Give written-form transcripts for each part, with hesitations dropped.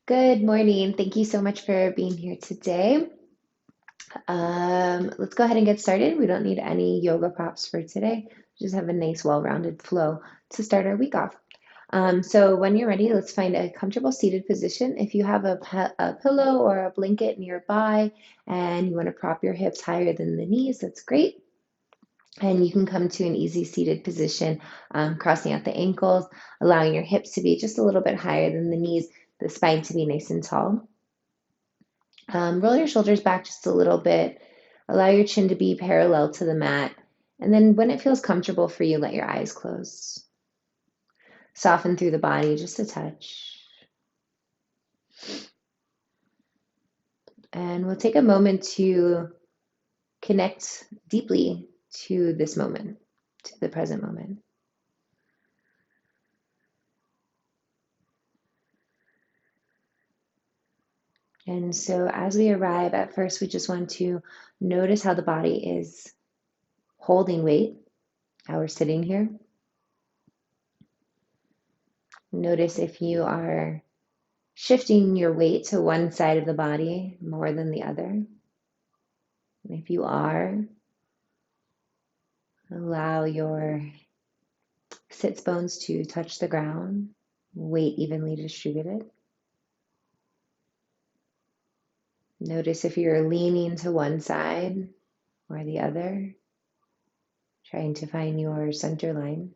Good morning. Thank you so much for being here today. Let's go ahead and get started. We don't need any yoga props for today. Just have a nice, well-rounded flow to start our week off. So when you're ready, let's find a comfortable seated position. If you have a pillow or a blanket nearby and you want to prop your hips higher than the knees, that's great. And you can come to an easy seated position, crossing out the ankles, allowing your hips to be just a little bit higher than the knees, the spine to be nice and tall. Roll your shoulders back just a little bit. Allow your chin to be parallel to the mat. And then when it feels comfortable for you, let your eyes close. Soften through the body just a touch. And we'll take a moment to connect deeply to this moment, to the present moment. And so as we arrive, at first, we just want to notice how the body is holding weight, how we're sitting here. Notice if you are shifting your weight to one side of the body more than the other. And if you are, allow your sits bones to touch the ground, weight evenly distributed. Notice if you're leaning to one side or the other, trying to find your center line.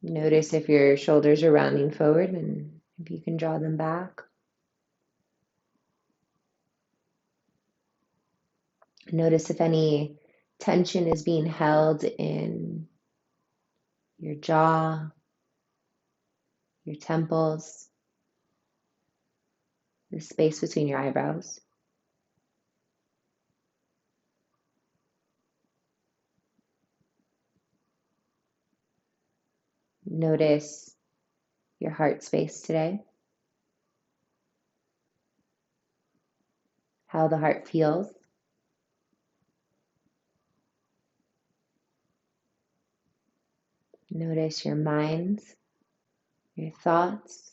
Notice if your shoulders are rounding forward and if you can draw them back. Notice if any tension is being held in your jaw, your temples, the space between your eyebrows. Notice your heart space today, how the heart feels. Notice your mind, your thoughts,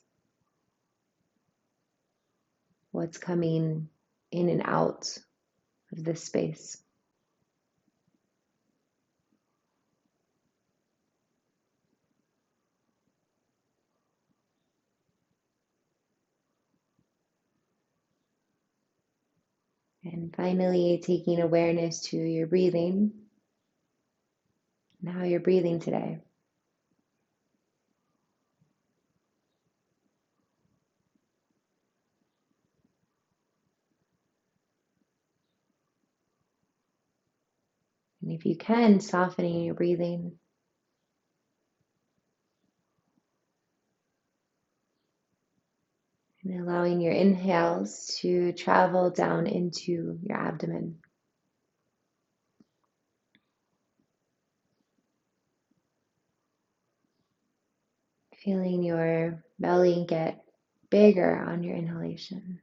what's coming in and out of this space. And finally, taking awareness to your breathing and how you're breathing today. And if you can, softening your breathing. And allowing your inhales to travel down into your abdomen. Feeling your belly get bigger on your inhalation.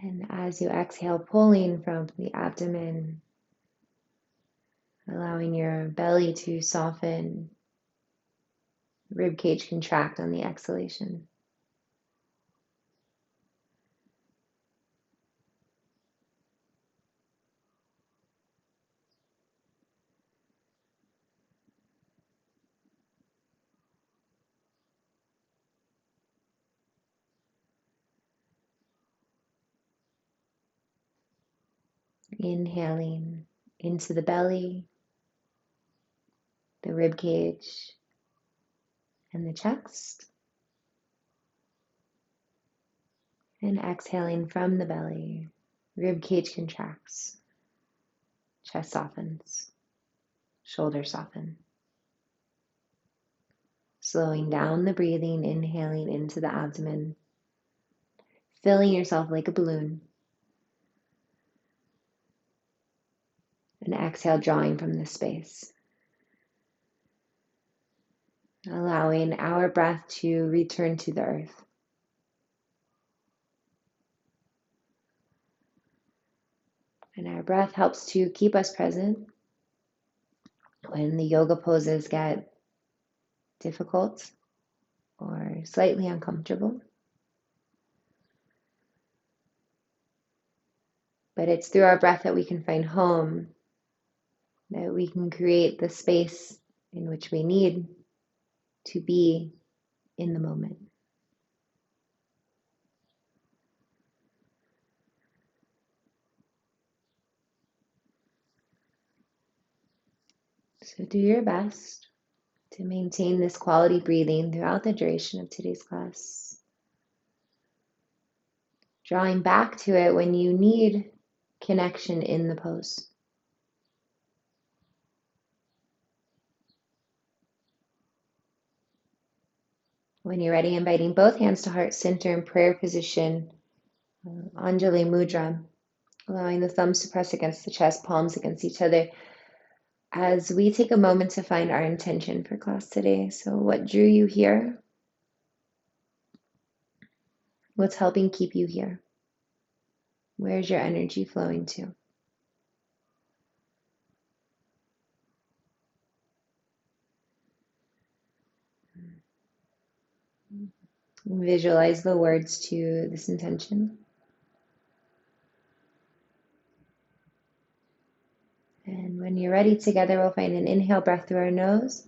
And as you exhale, pulling from the abdomen, allowing your belly to soften, rib cage contract on the exhalation. Inhaling into the belly, the rib cage, and the chest. And exhaling from the belly, rib cage contracts, chest softens, shoulders soften. Slowing down the breathing, inhaling into the abdomen, filling yourself like a balloon. And exhale, drawing from this space. Allowing our breath to return to the earth. And our breath helps to keep us present, when the yoga poses get difficult or slightly uncomfortable. But it's through our breath that we can find home, that we can create the space in which we need to be in the moment. So do your best to maintain this quality breathing throughout the duration of today's class. Drawing back to it when you need connection in the pose. When you're ready, inviting both hands to heart center in prayer position, Anjali Mudra, allowing the thumbs to press against the chest, palms against each other, as we take a moment to find our intention for class today. So what drew you here? What's helping keep you here? Where's your energy flowing to? Visualize the words to this intention. And when you're ready, together we'll find an inhale breath through our nose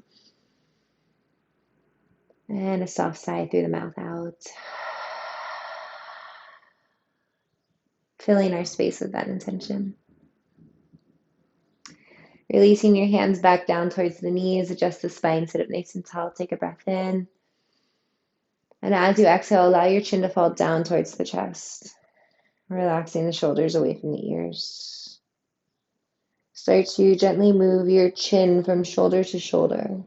and a soft sigh through the mouth out. Filling our space with that intention. Releasing your hands back down towards the knees, adjust the spine, sit up nice and tall, take a breath in. And as you exhale, allow your chin to fall down towards the chest, relaxing the shoulders away from the ears. Start to gently move your chin from shoulder to shoulder,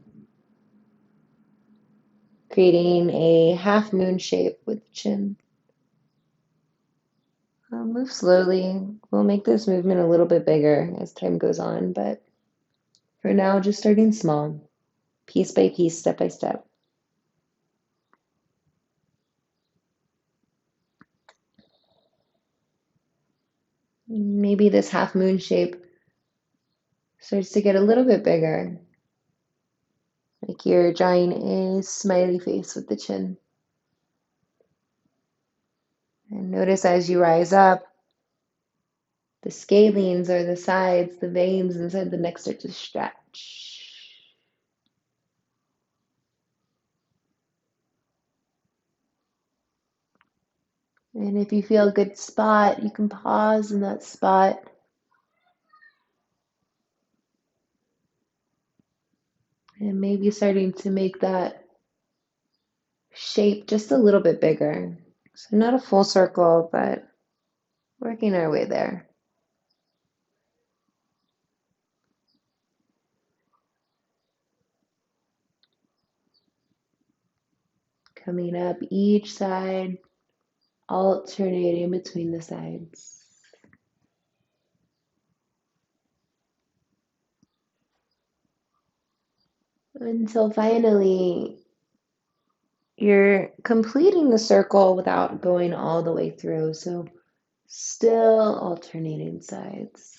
creating a half moon shape with the chin. Move slowly. We'll make this movement a little bit bigger as time goes on, but for now, just starting small, piece by piece, step by step. Maybe this half moon shape starts to get a little bit bigger, like you're drawing a smiley face with the chin. And notice as you rise up, the scalenes or the sides, the veins inside the neck start to stretch. And if you feel a good spot, you can pause in that spot. And maybe starting to make that shape just a little bit bigger. So not a full circle, but working our way there. Coming up each side, alternating between the sides. Until finally you're completing the circle without going all the way through. So still alternating sides.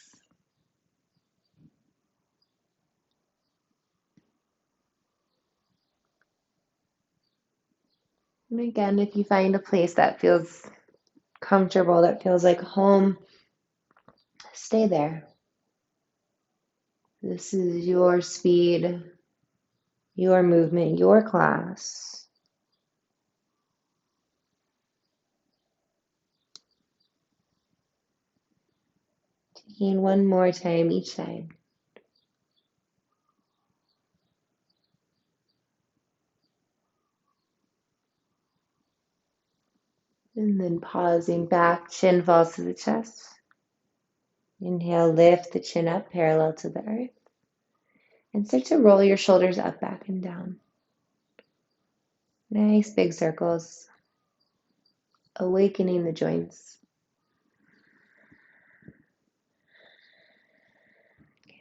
And again, if you find a place that feels comfortable, that feels like home, stay there. This is your speed, your movement, your class. Taking one more time each side. And then pausing back, chin falls to the chest. Inhale, lift the chin up parallel to the earth. And start to roll your shoulders up, back, and down. Nice big circles. Awakening the joints.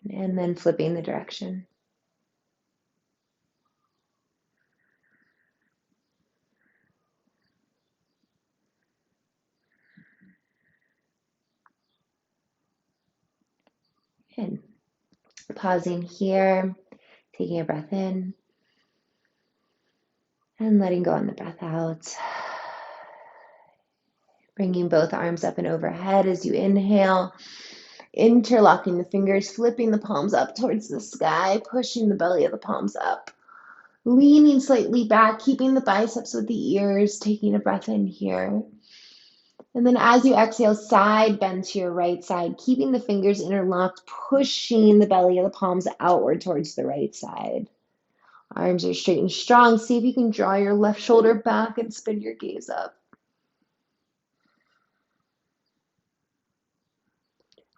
And then flipping the direction. In. Pausing here, taking a breath in and letting go on the breath out. Bringing both arms up and overhead as you inhale, interlocking the fingers, flipping the palms up towards the sky, pushing the belly of the palms up, leaning slightly back, keeping the biceps with the ears, taking a breath in here. And then as you exhale, side bend to your right side, keeping the fingers interlocked, pushing the belly of the palms outward towards the right side. Arms are straight and strong. See if you can draw your left shoulder back and spin your gaze up.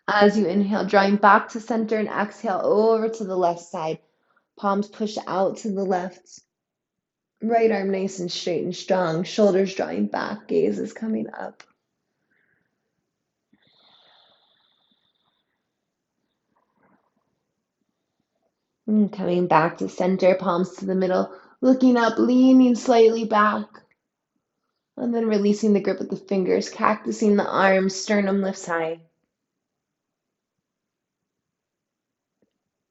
As you inhale, drawing back to center and exhale over to the left side. Palms push out to the left. Right arm nice and straight and strong. Shoulders drawing back. Gaze is coming up. And coming back to center, palms to the middle. Looking up, leaning slightly back. And then releasing the grip with the fingers. Cactusing the arms. Sternum lifts high.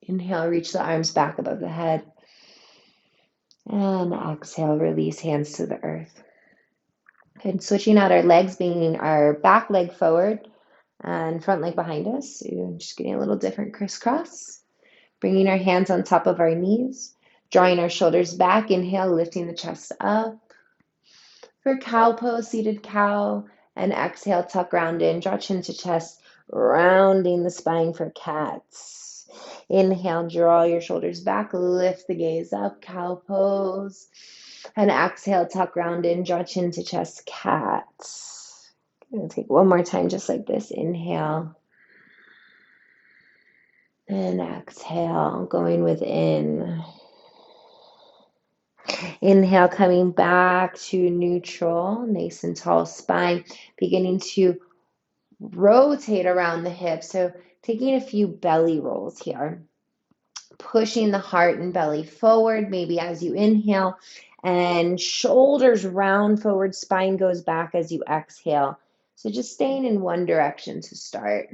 Inhale, reach the arms back above the head. And exhale, release hands to the earth. And switching out our legs, bringing our back leg forward and front leg behind us. So just getting a little different crisscross. Bringing our hands on top of our knees. Drawing our shoulders back. Inhale, lifting the chest up. For cow pose, seated cow. And exhale, tuck round in. Draw chin to chest. Rounding the spine for cats. Inhale, draw your shoulders back, lift the gaze up, cow pose. And exhale, tuck round in, draw chin to chest, cat. I'm going to take one more time just like this. Inhale. And exhale, going within. Inhale, coming back to neutral, nice and tall spine, beginning to rotate around the hips. So taking a few belly rolls here. Pushing the heart and belly forward, maybe as you inhale, and shoulders round forward, spine goes back as you exhale. So just staying in one direction to start.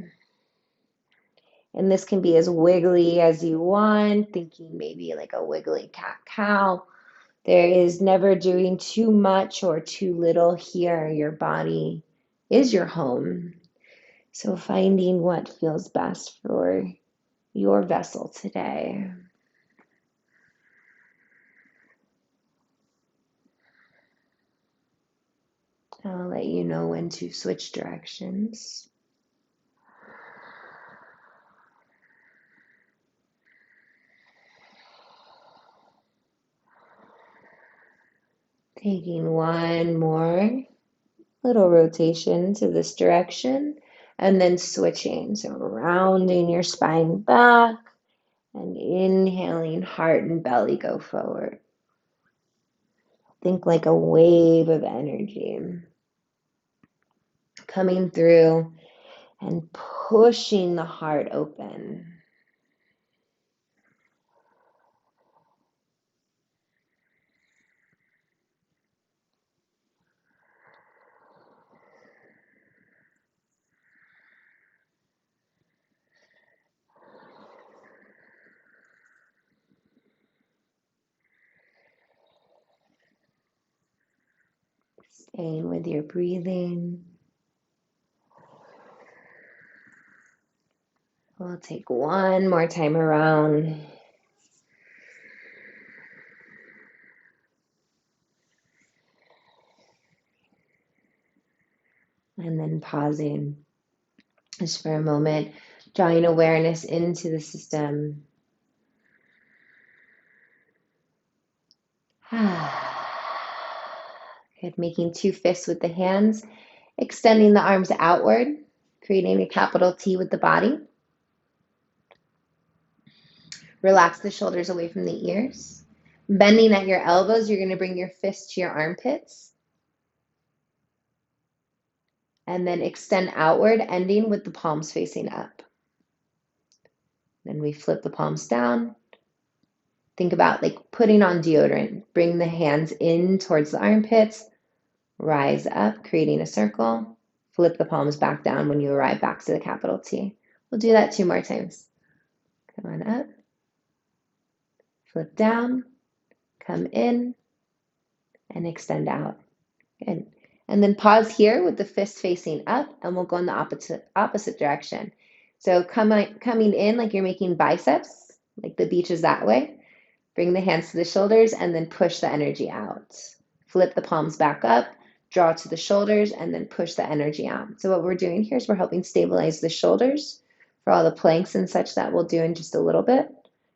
And this can be as wiggly as you want, thinking maybe like a wiggly cat-cow. There is never doing too much or too little here. Your body is your home. So finding what feels best for your vessel today. I'll let you know when to switch directions. Taking one more little rotation to this direction and then switching. So rounding your spine back and inhaling, heart and belly go forward. Think like a wave of energy coming through and pushing the heart open. Staying with your breathing. We'll take one more time around. And then pausing just for a moment, drawing awareness into the system. Good. Making two fists with the hands, extending the arms outward, creating a capital T with the body. Relax the shoulders away from the ears. Bending at your elbows, you're going to bring your fists to your armpits. And then extend outward, ending with the palms facing up. Then we flip the palms down. Think about like putting on deodorant. Bring the hands in towards the armpits. Rise up, creating a circle. Flip the palms back down when you arrive back to the capital T. We'll do that 2 more times. Come on up, flip down, come in, and extend out. Good. And then pause here with the fist facing up, and we'll go in the opposite direction. So coming in like you're making biceps, like the beach is that way. Bring the hands to the shoulders and then push the energy out. Flip the palms back up, draw to the shoulders, and then push the energy out. So what we're doing here is we're helping stabilize the shoulders for all the planks and such that we'll do in just a little bit.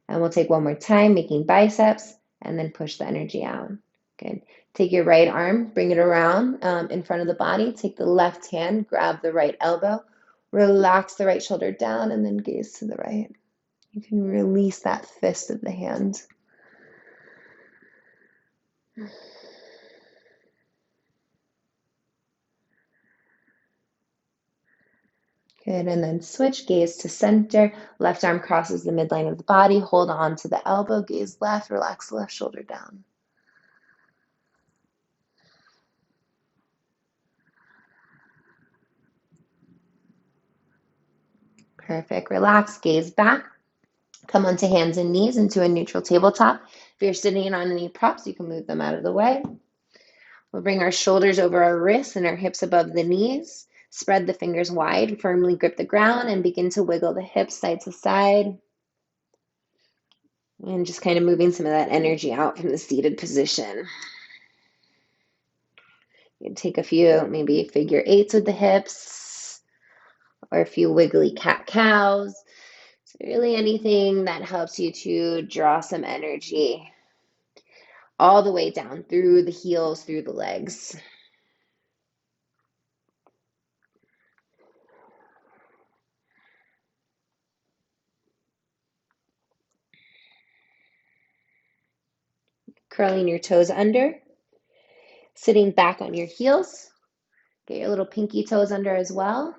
And we'll take one more time, making biceps, and then push the energy out. Good. Take your right arm, bring it around in front of the body. Take the left hand, grab the right elbow, relax the right shoulder down, and then gaze to the right. You can release that fist of the hand. Good, and then switch, gaze to center. Left arm crosses the midline of the body. Hold on to the elbow, gaze left, relax the left shoulder down. Perfect. Relax, gaze back. Come onto hands and knees into a neutral tabletop. If you're sitting on any props, you can move them out of the way. We'll bring our shoulders over our wrists and our hips above the knees. Spread the fingers wide, firmly grip the ground, and begin to wiggle the hips side to side. And just kind of moving some of that energy out from the seated position. You can take a few, maybe figure eights with the hips, or a few wiggly cat-cows. So really anything that helps you to draw some energy all the way down through the heels, through the legs. Curling your toes under, sitting back on your heels. Get your little pinky toes under as well.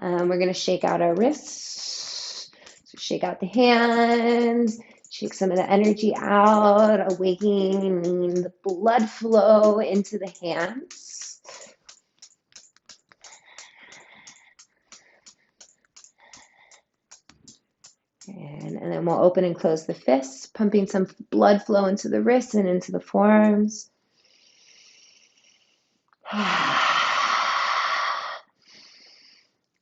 We're going to shake out our wrists. So shake out the hands, shake some of the energy out, awakening the blood flow into the hands. And then we'll open and close the fists, pumping some blood flow into the wrists and into the forearms.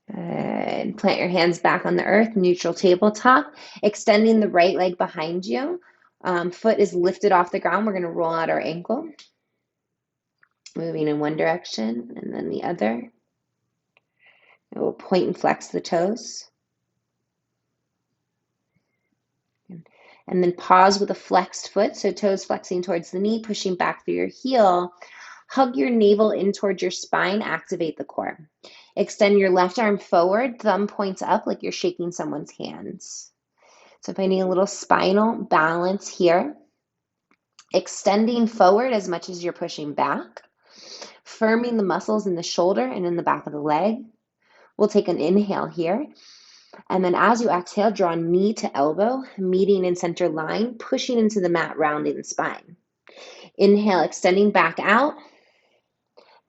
And plant your hands back on the earth, neutral tabletop, extending the right leg behind you. Foot is lifted off the ground. We're going to roll out our ankle, moving in one direction and then the other. And we'll point and flex the toes. And then pause with a flexed foot, so toes flexing towards the knee, pushing back through your heel. Hug your navel in towards your spine, activate the core. Extend your left arm forward, thumb points up like you're shaking someone's hands. So finding a little spinal balance here. Extending forward as much as you're pushing back. Firming the muscles in the shoulder and in the back of the leg. We'll take an inhale here. And then as you exhale, draw knee to elbow, meeting in center line, pushing into the mat, rounding the spine. Inhale, extending back out.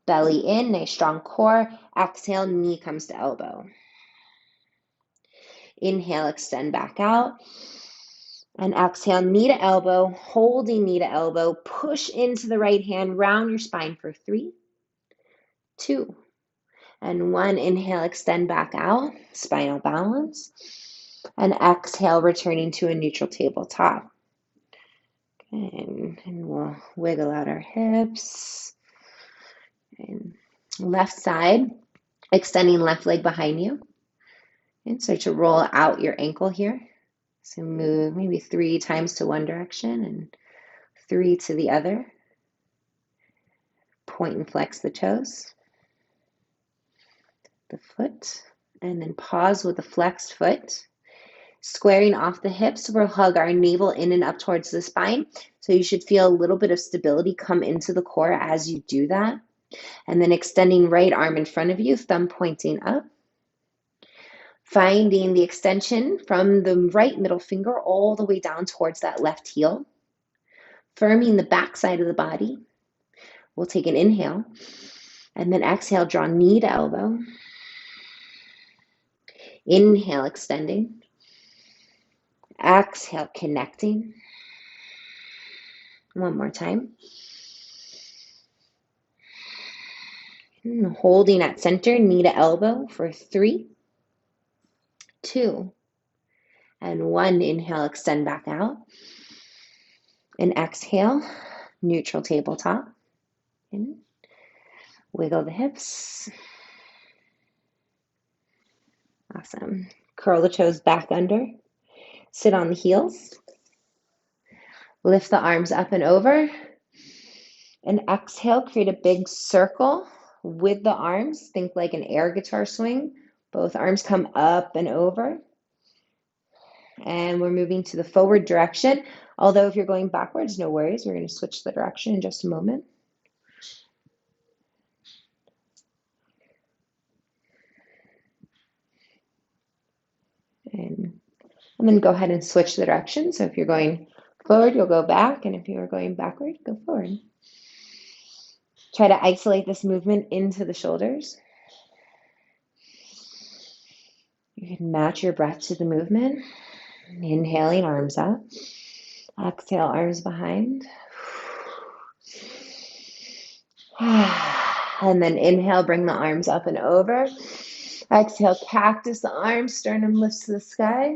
Belly in, nice strong core. Exhale, knee comes to elbow. Inhale, extend back out. And exhale, knee to elbow, holding knee to elbow. Push into the right hand, round your spine for 3, 2, and 1. Inhale, extend back out, spinal balance. And exhale, returning to a neutral tabletop. And we'll wiggle out our hips. And left side, extending left leg behind you. And start to roll out your ankle here. So move maybe 3 times to one direction and 3 to the other. Point and flex the toes, the foot, and then pause with the flexed foot. Squaring off the hips, we'll hug our navel in and up towards the spine. So you should feel a little bit of stability come into the core as you do that. And then extending right arm in front of you, thumb pointing up. Finding the extension from the right middle finger all the way down towards that left heel. Firming the back side of the body. We'll take an inhale. And then exhale, draw knee to elbow. Inhale, extending. Exhale, connecting. One more time. And holding at center, knee to elbow for 3, 2, and 1. Inhale, extend back out. And exhale, neutral tabletop. In. Wiggle the hips. Awesome. Curl the toes back under. Sit on the heels. Lift the arms up and over. And exhale, create a big circle with the arms. Think like an air guitar swing. Both arms come up and over. And we're moving to the forward direction. Although if you're going backwards, no worries. We're going to switch the direction in just a moment. And then go ahead and switch the direction. So if you're going forward, you'll go back. And if you're going backward, go forward. Try to isolate this movement into the shoulders. You can match your breath to the movement. Inhaling, arms up. Exhale, arms behind. And then inhale, bring the arms up and over. Exhale, cactus the arms, sternum lifts to the sky.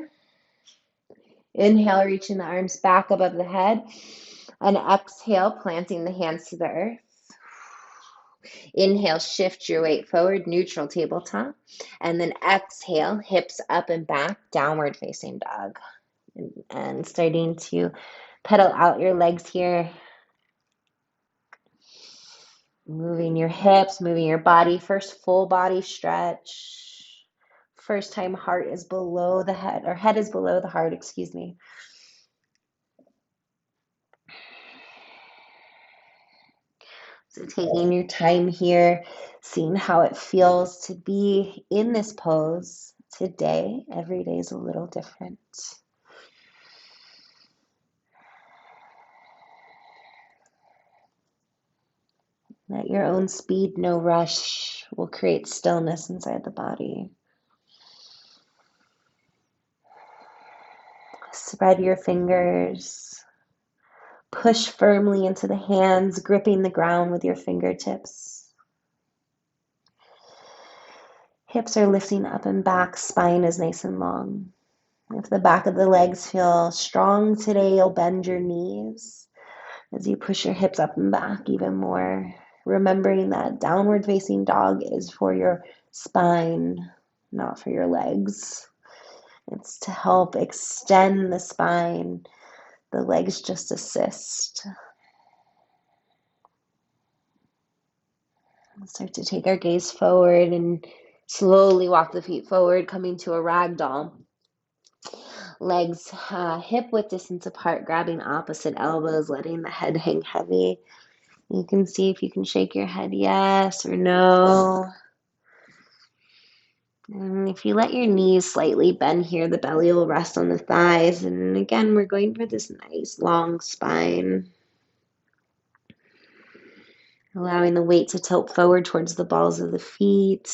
Inhale, reaching the arms back above the head. And exhale, planting the hands to the earth. Inhale, shift your weight forward, neutral tabletop. And then exhale, hips up and back, downward facing dog. And starting to pedal out your legs here. Moving your hips, moving your body. First full body stretch. First time heart is below the head, or head is below the heart, excuse me. So taking your time here, seeing how it feels to be in this pose today. Every day is a little different. At your own speed, no rush, will create stillness inside the body. Spread your fingers. Push firmly into the hands, gripping the ground with your fingertips. Hips are lifting up and back, spine is nice and long. If the back of the legs feel strong today, you'll bend your knees as you push your hips up and back even more. Remembering that downward facing dog is for your spine, not for your legs. It's to help extend the spine. The legs just assist. We'll start to take our gaze forward and slowly walk the feet forward, coming to a ragdoll. Legs hip width distance apart, grabbing opposite elbows, letting the head hang heavy. You can see if you can shake your head yes or no. And if you let your knees slightly bend here, the belly will rest on the thighs. And again, we're going for this nice long spine. Allowing the weight to tilt forward towards the balls of the feet.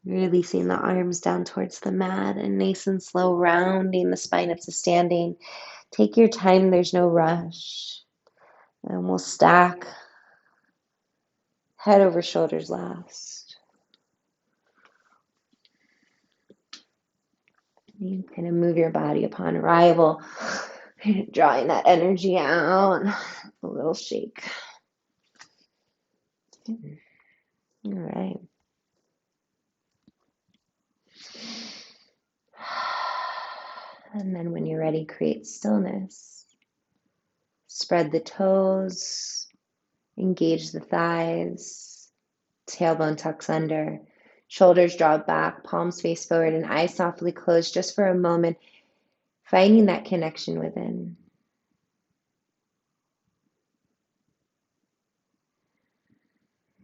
Releasing the arms down towards the mat and nice and slow rounding the spine up to standing. Take your time, there's no rush. And we'll stack head over shoulders last. You kind of move your body upon arrival, drawing that energy out. A little shake. All right. And then when you're ready, create stillness. Spread the toes, engage the thighs, tailbone tucks under, shoulders draw back, palms face forward, and eyes softly close just for a moment, finding that connection within.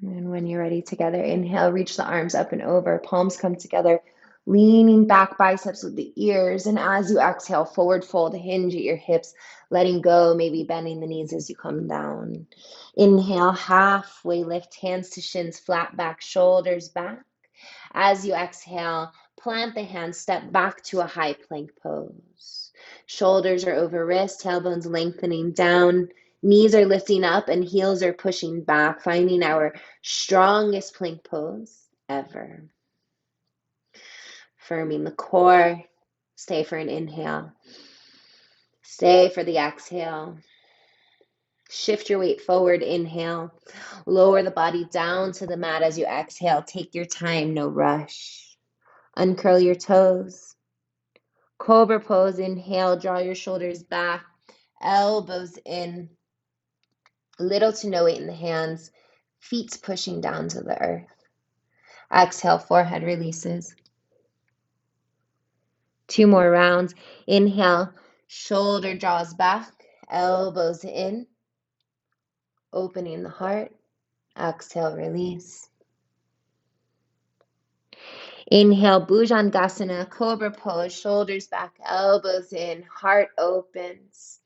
And when you're ready together, inhale, reach the arms up and over, palms come together, Leaning back biceps with the ears. And as you exhale, forward fold, hinge at your hips, letting go, maybe bending the knees as you come down. Inhale, halfway lift, hands to shins, flat back, shoulders back. As you exhale, plant the hands, step back to a high plank pose. Shoulders are over wrists, tailbones lengthening down, knees are lifting up, and heels are pushing back, finding our strongest plank pose ever. Firming the core. Stay for an inhale. Stay for the exhale. Shift your weight forward, inhale. Lower the body down to the mat as you exhale. Take your time, no rush. Uncurl your toes. Cobra pose, inhale, draw your shoulders back, elbows in. Little to no weight in the hands, feet pushing down to the earth. Exhale, forehead releases. 2 more rounds. Inhale, shoulder draws back, elbows in, opening the heart. Exhale, release. Inhale, Bhujangasana, Cobra pose, shoulders back, elbows in, heart opens.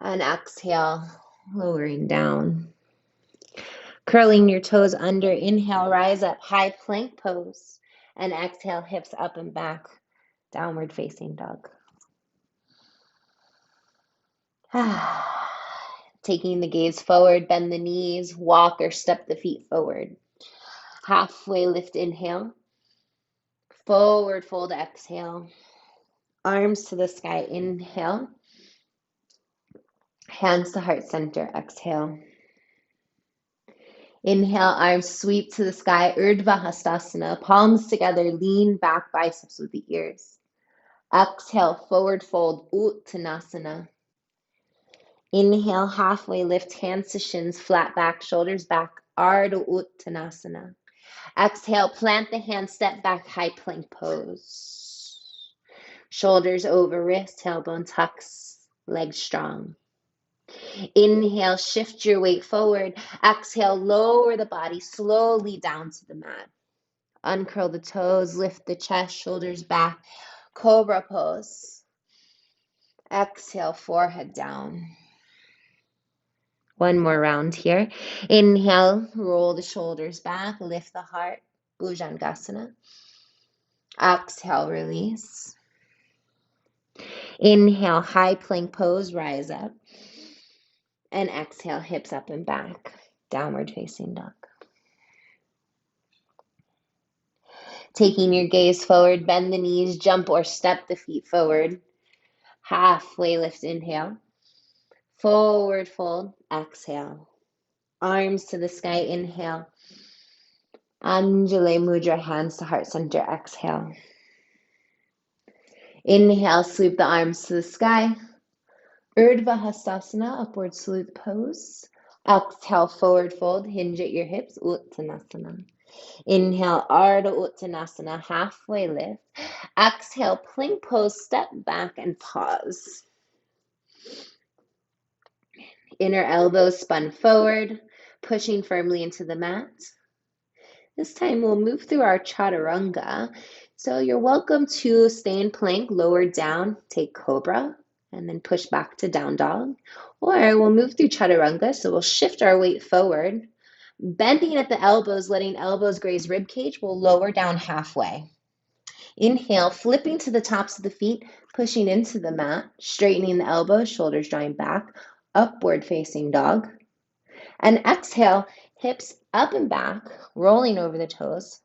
And exhale, lowering down. Curling your toes under, inhale, rise up, high plank pose. And exhale, hips up and back, downward facing dog. Taking the gaze forward, bend the knees, walk or step the feet forward. Halfway lift, inhale. Forward fold, exhale. Arms to the sky, inhale. Hands to heart center, exhale. Inhale, arms sweep to the sky, Urdhva Hastasana. Palms together, lean back, biceps with the ears. Exhale, forward fold, Uttanasana. Inhale, halfway lift, hands to shins, flat back, shoulders back, Ardha Uttanasana. Exhale, plant the hands, step back, high plank pose. Shoulders over wrist, tailbone tucks, legs strong. Inhale, shift your weight forward. Exhale, lower the body slowly down to the mat. Uncurl the toes, lift the chest, shoulders back, cobra pose. Exhale, forehead down. 1 more round here. Inhale, roll the shoulders back, lift the heart, Bhujangasana. Exhale, release. Inhale, high plank pose, rise up. And exhale, hips up and back, downward facing dog. Taking your gaze forward, bend the knees, jump or step the feet forward. Halfway lift, inhale. Forward fold, exhale. Arms to the sky, inhale. Anjali Mudra, hands to heart center, exhale. Inhale, sweep the arms to the sky. Urdhva Hastasana, upward salute pose. Exhale, forward fold, hinge at your hips, Uttanasana. Inhale, Ardha Uttanasana, halfway lift. Exhale, plank pose, step back and pause. Inner elbows spun forward, pushing firmly into the mat. This time we'll move through our chaturanga. So you're welcome to stay in plank, lower down, take cobra, and then push back to down dog. Or we'll move through chaturanga, so we'll shift our weight forward, bending at the elbows, letting elbows graze rib cage. We'll lower down halfway. Inhale, flipping to the tops of the feet, pushing into the mat, straightening the elbows, shoulders drawing back, upward facing dog. And exhale, hips up and back, rolling over the toes,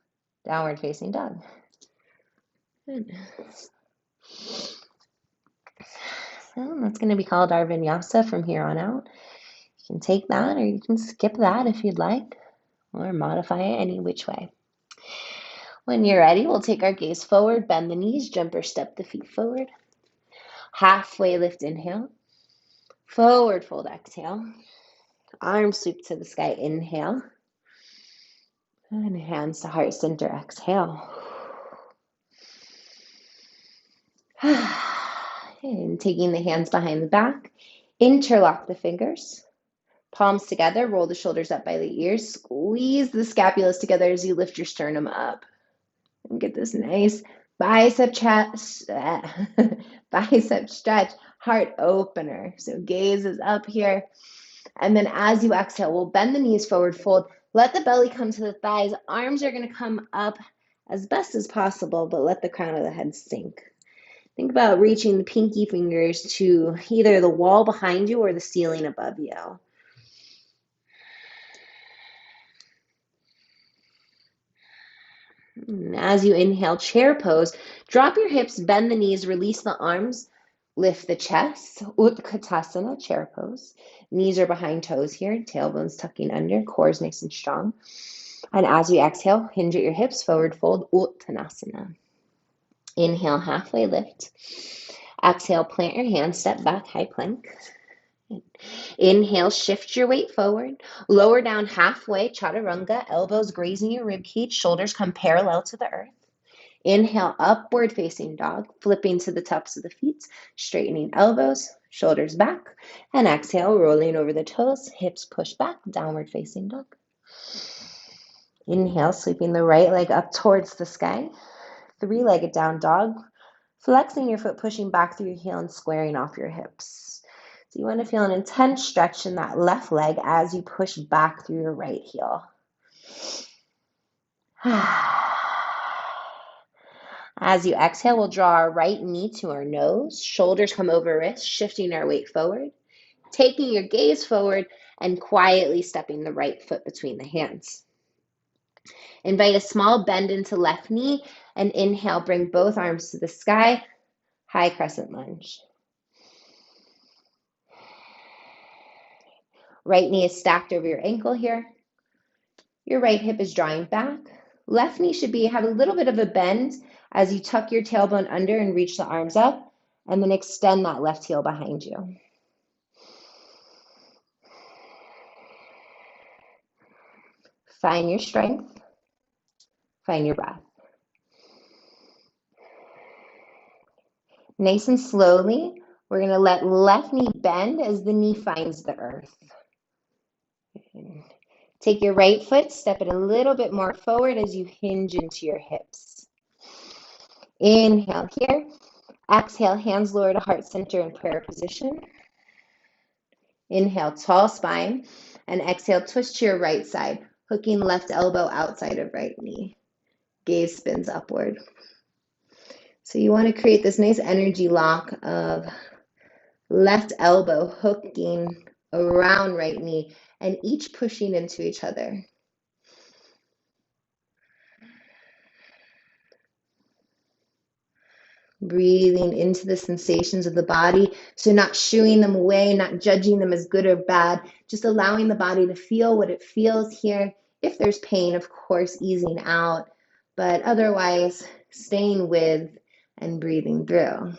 downward facing dog. Good. So that's going to be called our vinyasa from here on out. You can take that or you can skip that if you'd like, or modify it any which way. When you're ready, we'll take our gaze forward, bend the knees, jump or step the feet forward. Halfway lift, inhale. Forward fold, exhale. Arms sweep to the sky, inhale. And hands to heart center, exhale. And taking the hands behind the back, interlock the fingers. Palms together, roll the shoulders up by the ears. Squeeze the scapulas together as you lift your sternum up. Get this nice bicep chest, bicep stretch, heart opener. So gaze is up here. And then as you exhale, we'll bend the knees forward, fold. Let the belly come to the thighs. Arms are going to come up as best as possible, but let the crown of the head sink. Think about reaching the pinky fingers to either the wall behind you or the ceiling above you. And as you inhale, chair pose, drop your hips, bend the knees, release the arms, lift the chest, Utkatasana, chair pose. Knees are behind toes here, tailbones tucking under, core is nice and strong. And as you exhale, hinge at your hips, forward fold, Uttanasana. Inhale, halfway lift. Exhale, plant your hands, step back, high plank. Inhale, shift your weight forward. Lower down halfway, chaturanga, elbows grazing your rib cage, shoulders come parallel to the earth. Inhale, upward facing dog, flipping to the tops of the feet, straightening elbows, shoulders back. And exhale, rolling over the toes, hips push back, downward facing dog. Inhale, sweeping the right leg up towards the sky. Three-legged down dog, flexing your foot, pushing back through your heel and squaring off your hips. So you want to feel an intense stretch in that left leg as you push back through your right heel. As you exhale, we'll draw our right knee to our nose, shoulders come over wrists, shifting our weight forward, taking your gaze forward and quietly stepping the right foot between the hands. Invite a small bend into left knee and inhale, bring both arms to the sky, high crescent lunge. Right knee is stacked over your ankle here. Your right hip is drawing back. Left knee should have a little bit of a bend as you tuck your tailbone under and reach the arms up, and then extend that left heel behind you. Find your strength. Find your breath. Nice and slowly, we're going to let left knee bend as the knee finds the earth. Take your right foot, step it a little bit more forward as you hinge into your hips. Inhale here. Exhale, hands lower to heart center in prayer position. Inhale, tall spine. And exhale, twist to your right side, hooking left elbow outside of right knee. Gaze spins upward. So you want to create this nice energy lock of left elbow hooking around right knee and each pushing into each other. Breathing into the sensations of the body. So not shooing them away, not judging them as good or bad, just allowing the body to feel what it feels here. If there's pain, of course, easing out, but otherwise staying with and breathing through.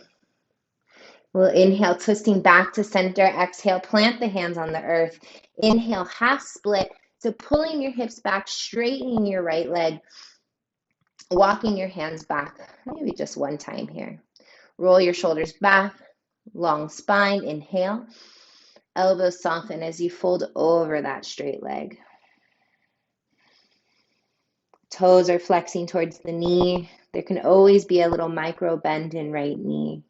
We'll inhale, twisting back to center. Exhale, plant the hands on the earth. Inhale, half split. So pulling your hips back, straightening your right leg, walking your hands back, maybe just one time here. Roll your shoulders back, long spine. Inhale, elbows soften as you fold over that straight leg. Toes are flexing towards the knee. There can always be a little micro bend in right knee.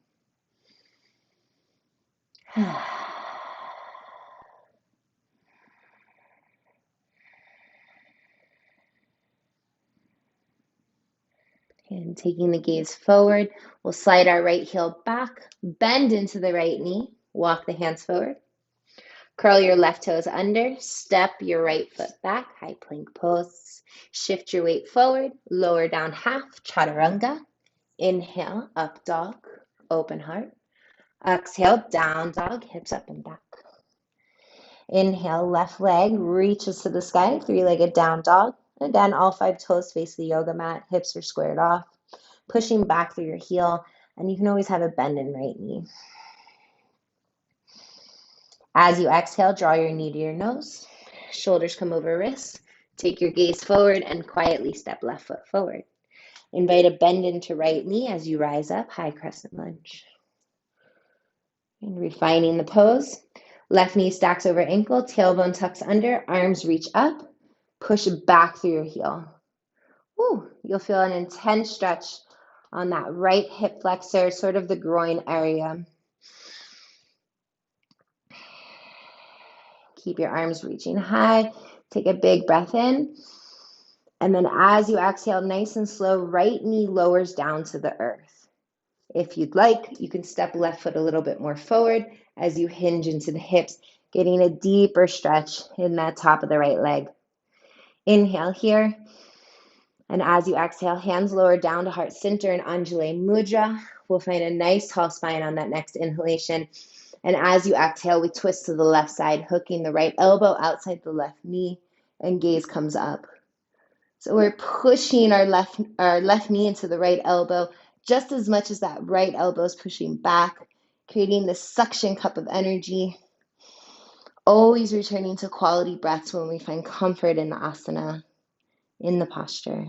And taking the gaze forward, we'll slide our right heel back, bend into the right knee, walk the hands forward. Curl your left toes under, step your right foot back, high plank pose. Shift your weight forward, lower down half, chaturanga. Inhale, up dog, open heart. Exhale, down dog, hips up and back. Inhale, left leg reaches to the sky, three-legged down dog. Again, all five toes face the yoga mat, hips are squared off, pushing back through your heel, and you can always have a bend in right knee. As you exhale, draw your knee to your nose, shoulders come over wrists, take your gaze forward and quietly step left foot forward. Invite a bend into right knee as you rise up, high crescent lunge. And refining the pose, left knee stacks over ankle, tailbone tucks under, arms reach up, push back through your heel. Woo, you'll feel an intense stretch on that right hip flexor, sort of the groin area. Keep your arms reaching high. Take a big breath in. And then as you exhale, nice and slow, right knee lowers down to the earth. If you'd like, you can step left foot a little bit more forward as you hinge into the hips, getting a deeper stretch in that top of the right leg. Inhale here. And as you exhale, hands lower down to heart center in Anjali Mudra. We'll find a nice tall spine on that next inhalation. And as you exhale, we twist to the left side, hooking the right elbow outside the left knee, and gaze comes up. So we're pushing our left knee into the right elbow just as much as that right elbow is pushing back, creating this suction cup of energy. Always returning to quality breaths when we find comfort in the asana, in the posture.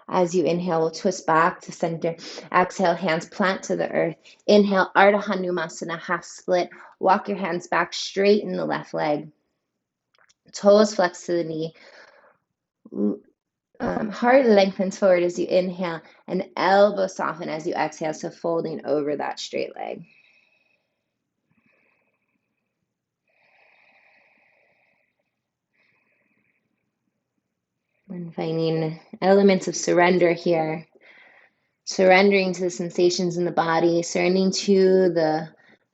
As you inhale, we'll twist back to center. Exhale, hands plant to the earth. Inhale, Ardha Hanumasana, half split. Walk your hands back, straighten the left leg. Toes flex to the knee. Heart lengthens forward as you inhale, and elbow soften as you exhale, so folding over that straight leg. And finding elements of surrender here. Surrendering to the sensations in the body, surrendering to the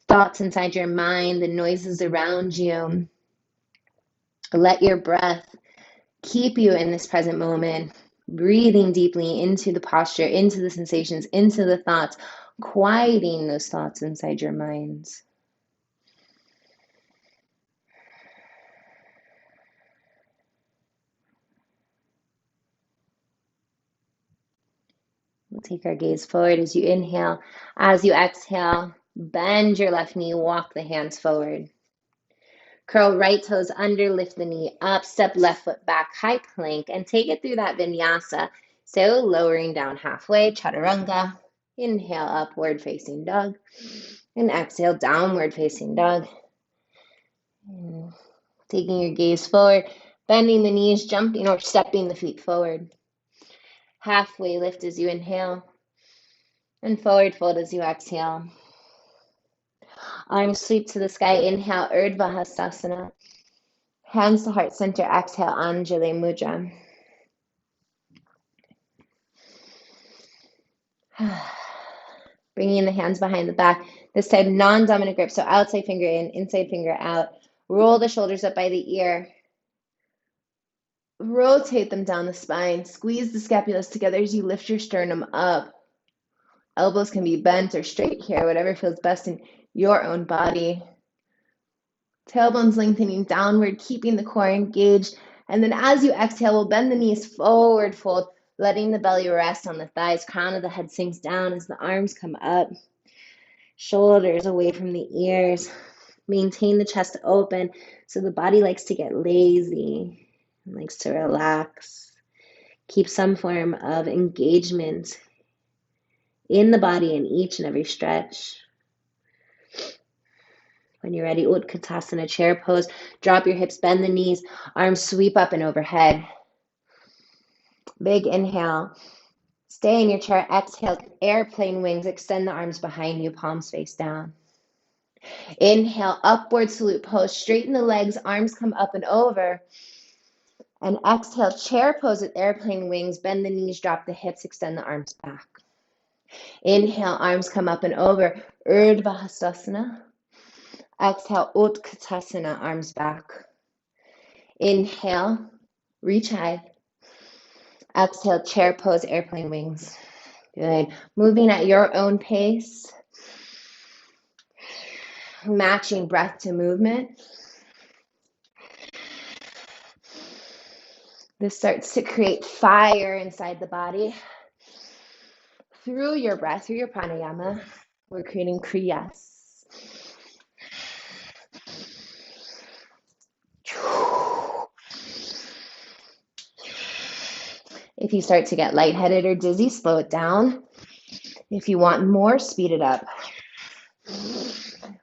thoughts inside your mind, the noises around you. Let your breath keep you in this present moment, breathing deeply into the posture, into the sensations, into the thoughts, quieting those thoughts inside your minds. We'll take our gaze forward as you inhale. As you exhale, bend your left knee, walk the hands forward. Curl right toes under, lift the knee up, step left foot back, high plank, and take it through that vinyasa. So lowering down halfway, chaturanga. Inhale, upward facing dog. And exhale, downward facing dog. And taking your gaze forward, bending the knees, jumping or stepping the feet forward. Halfway lift as you inhale. And forward fold as you exhale. Arms sweep to the sky. Inhale, Urdhva Hastasana. Hands to heart center. Exhale, Anjali Mudra. Bringing the hands behind the back. This time, non-dominant grip. So outside finger in, inside finger out. Roll the shoulders up by the ear. Rotate them down the spine. Squeeze the scapulas together as you lift your sternum up. Elbows can be bent or straight here, whatever feels best in your own body. Tailbones lengthening downward, keeping the core engaged. And then as you exhale, we'll bend the knees forward fold, letting the belly rest on the thighs. Crown of the head sinks down as the arms come up. Shoulders away from the ears. Maintain the chest open so the body likes to get lazy, likes to relax. Keep some form of engagement in the body in each and every stretch. When you're ready, Utkatasana, chair pose. Drop your hips, bend the knees, arms sweep up and overhead. Big inhale. Stay in your chair. Exhale, airplane wings. Extend the arms behind you, palms face down. Inhale, upward salute pose. Straighten the legs, arms come up and over. And exhale, chair pose with airplane wings. Bend the knees, drop the hips, extend the arms back. Inhale, arms come up and over. Urdhva Hastasana. Exhale, Utkatasana, arms back. Inhale, reach high. Exhale, chair pose, airplane wings. Good. Moving at your own pace. Matching breath to movement. This starts to create fire inside the body. Through your breath, through your pranayama, we're creating kriyas. If you start to get lightheaded or dizzy, slow it down. If you want more, speed it up.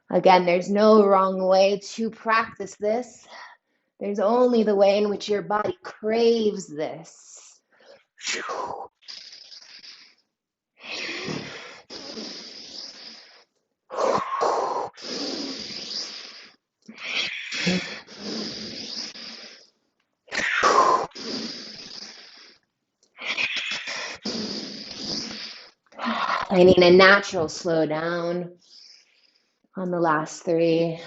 Again, there's no wrong way to practice this. There's only the way in which your body craves this. Finding a natural slow down on the last three.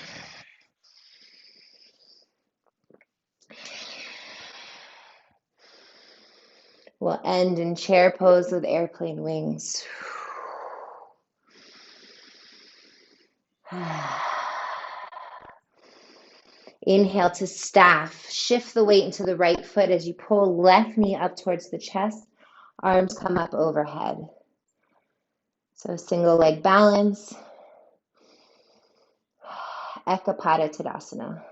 We'll end in chair pose with airplane wings. Inhale to staff. Shift the weight into the right foot as you pull left knee up towards the chest. Arms come up overhead. So single leg balance. Ekapada Tadasana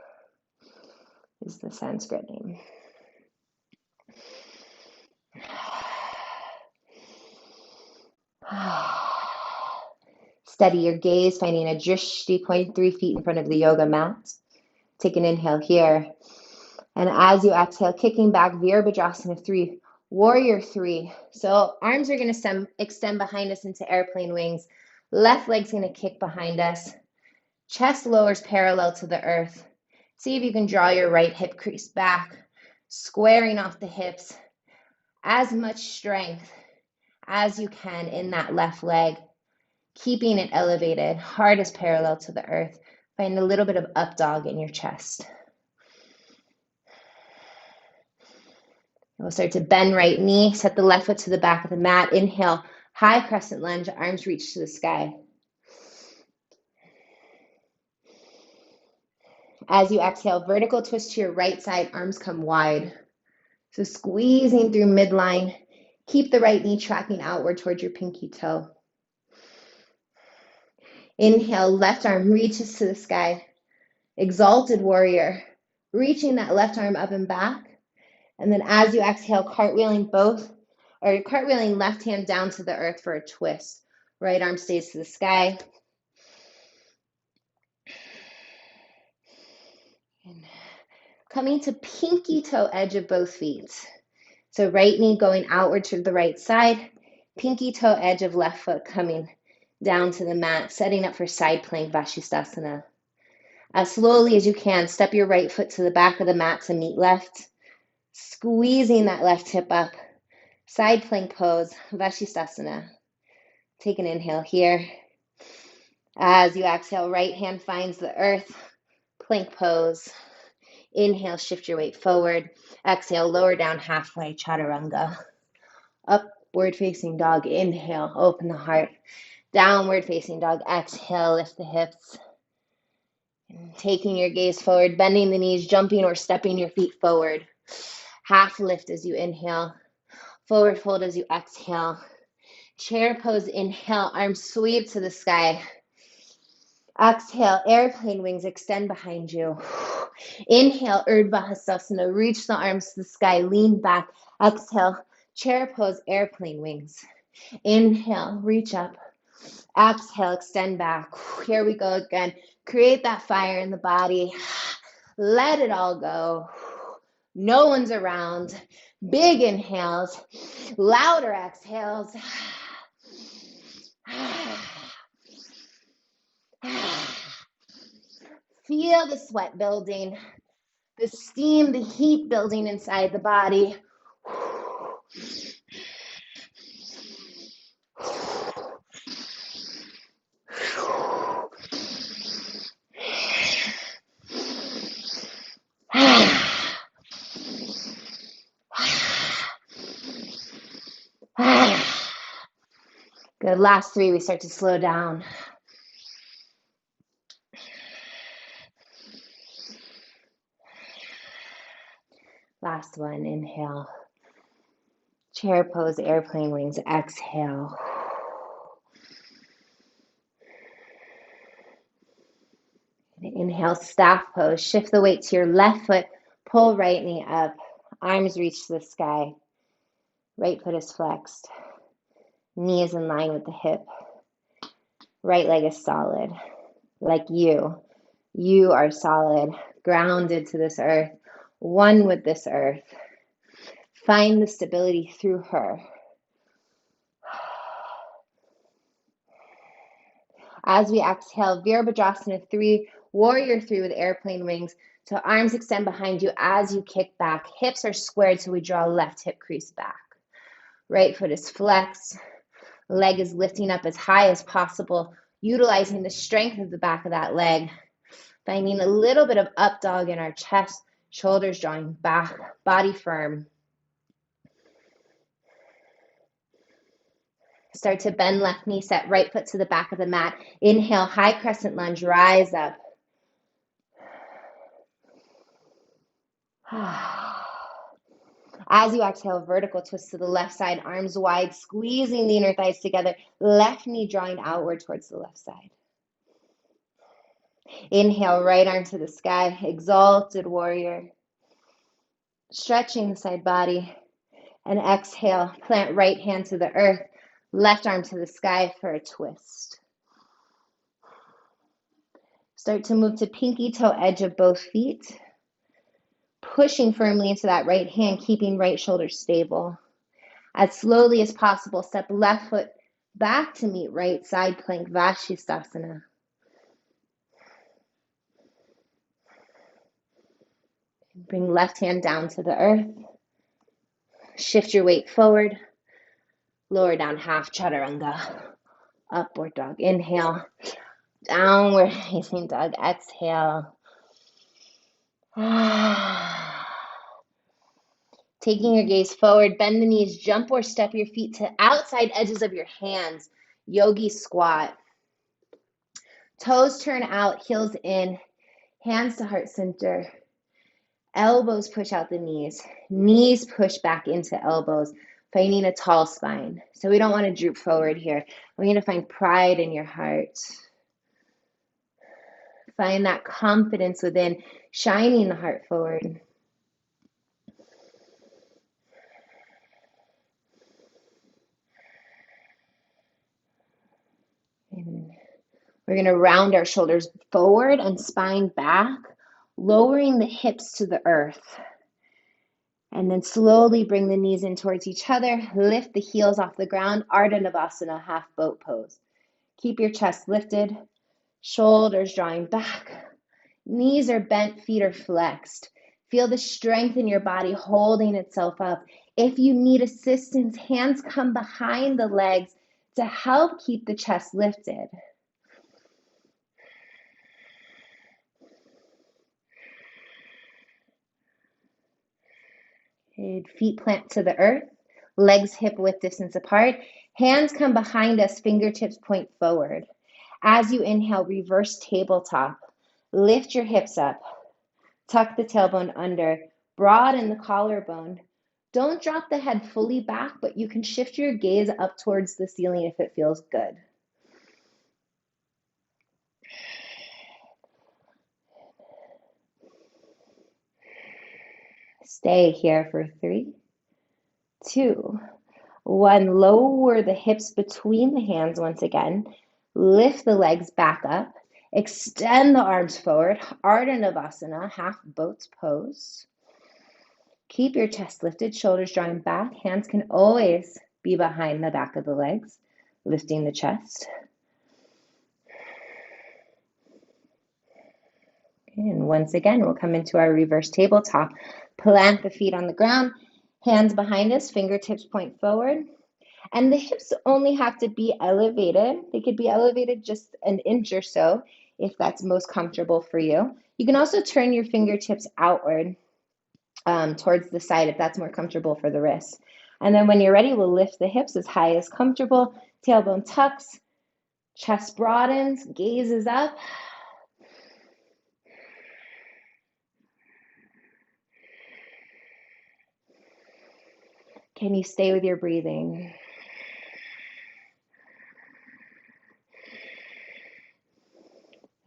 is the Sanskrit name. Steady your gaze, finding a drishti point 3 feet in front of the yoga mat. Take an inhale here. And as you exhale, kicking back, Virabhadrasana 3, Warrior 3. So arms are going to extend behind us into airplane wings. Left leg's going to kick behind us. Chest lowers parallel to the earth. See if you can draw your right hip crease back, squaring off the hips. As much strength as you can in that left leg, keeping it elevated, heart is parallel to the earth. Find a little bit of up dog in your chest. We'll start to bend right knee, set the left foot to the back of the mat. Inhale, high crescent lunge, arms reach to the sky. As you exhale, vertical twist to your right side, arms come wide. So squeezing through midline. Keep the right knee tracking outward towards your pinky toe. Inhale, left arm reaches to the sky. Exalted warrior. Reaching that left arm up and back. And then as you exhale, cartwheeling left hand down to the earth for a twist. Right arm stays to the sky. And coming to pinky toe edge of both feet. So right knee going outward to the right side, pinky toe edge of left foot coming down to the mat, setting up for side plank Vashisthasana. As slowly as you can, step your right foot to the back of the mat to meet left, squeezing that left hip up. Side plank pose, Vashisthasana. Take an inhale here. As you exhale, right hand finds the earth, plank pose. Inhale, shift your weight forward. Exhale, lower down halfway, chaturanga. Upward facing dog, inhale, open the heart. Downward facing dog, exhale, lift the hips. And taking your gaze forward, bending the knees, jumping or stepping your feet forward. Half lift as you inhale. Forward fold as you exhale. Chair pose, inhale, arms sweep to the sky. Exhale, airplane wings extend behind you. Inhale, Urdhva Hastasana, reach the arms to the sky, lean back. Exhale, chair pose, airplane wings. Inhale, reach up. Exhale, extend back. Here we go again. Create that fire in the body. Let it all go. No one's around. Big inhales, louder exhales. Feel the sweat building, the steam, the heat building inside the body. Good. Last three, we start to slow down. Last one, inhale. Chair pose, airplane wings, exhale. Inhale, staff pose. Shift the weight to your left foot. Pull right knee up. Arms reach to the sky. Right foot is flexed. Knee is in line with the hip. Right leg is solid. Like you. You are solid, grounded to this earth, one with this earth. Find the stability through her. As we exhale, Virabhadrasana 3, Warrior 3 with airplane wings. So arms extend behind you as you kick back. Hips are squared, so we draw left hip crease back. Right foot is flexed. Leg is lifting up as high as possible, utilizing the strength of the back of that leg. Finding a little bit of up dog in our chest, shoulders drawing back, body firm. Start to bend left knee, set right foot to the back of the mat. Inhale, high crescent lunge, rise up. As you exhale, vertical twist to the left side, arms wide, squeezing the inner thighs together, left knee drawing outward towards the left side. Inhale, right arm to the sky, exalted warrior. Stretching the side body. And exhale, plant right hand to the earth, left arm to the sky for a twist. Start to move to pinky toe edge of both feet. Pushing firmly into that right hand, keeping right shoulder stable. As slowly as possible, step left foot back to meet right side plank, Vashisthasana. Bring left hand down to the earth. Shift your weight forward. Lower down half chaturanga. Upward dog. Inhale. Downward facing dog. Exhale. Taking your gaze forward, bend the knees, jump or step your feet to outside edges of your hands. Yogi squat. Toes turn out, heels in, hands to heart center. Elbows push out the knees. Knees push back into elbows, finding a tall spine. So we don't want to droop forward here. We're going to find pride in your heart. Find that confidence within, shining the heart forward. And we're going to round our shoulders forward and spine back, lowering the hips to the earth. And then slowly bring the knees in towards each other. Lift the heels off the ground. Ardha Navasana, half boat pose. Keep your chest lifted, shoulders drawing back. Knees are bent, feet are flexed. Feel the strength in your body holding itself up. If you need assistance, hands come behind the legs to help keep the chest lifted. Good. Feet plant to the earth, legs hip width distance apart. Hands come behind us, fingertips point forward. As you inhale, reverse tabletop. Lift your hips up. Tuck the tailbone under. Broaden the collarbone. Don't drop the head fully back, but you can shift your gaze up towards the ceiling if it feels good. Stay here for 3, 2, 1. Lower the hips between the hands once again. Lift the legs back up. Extend the arms forward. Ardha Navasana, half boat pose. Keep your chest lifted, shoulders drawing back. Hands can always be behind the back of the legs, lifting the chest. And once again, we'll come into our reverse tabletop. Plant the feet on the ground, hands behind us, fingertips point forward. And the hips only have to be elevated. They could be elevated just an inch or so if that's most comfortable for you. You can also turn your fingertips outward towards the side if that's more comfortable for the wrists. And then when you're ready, we'll lift the hips as high as comfortable. Tailbone tucks, chest broadens, gaze is up. Can you stay with your breathing?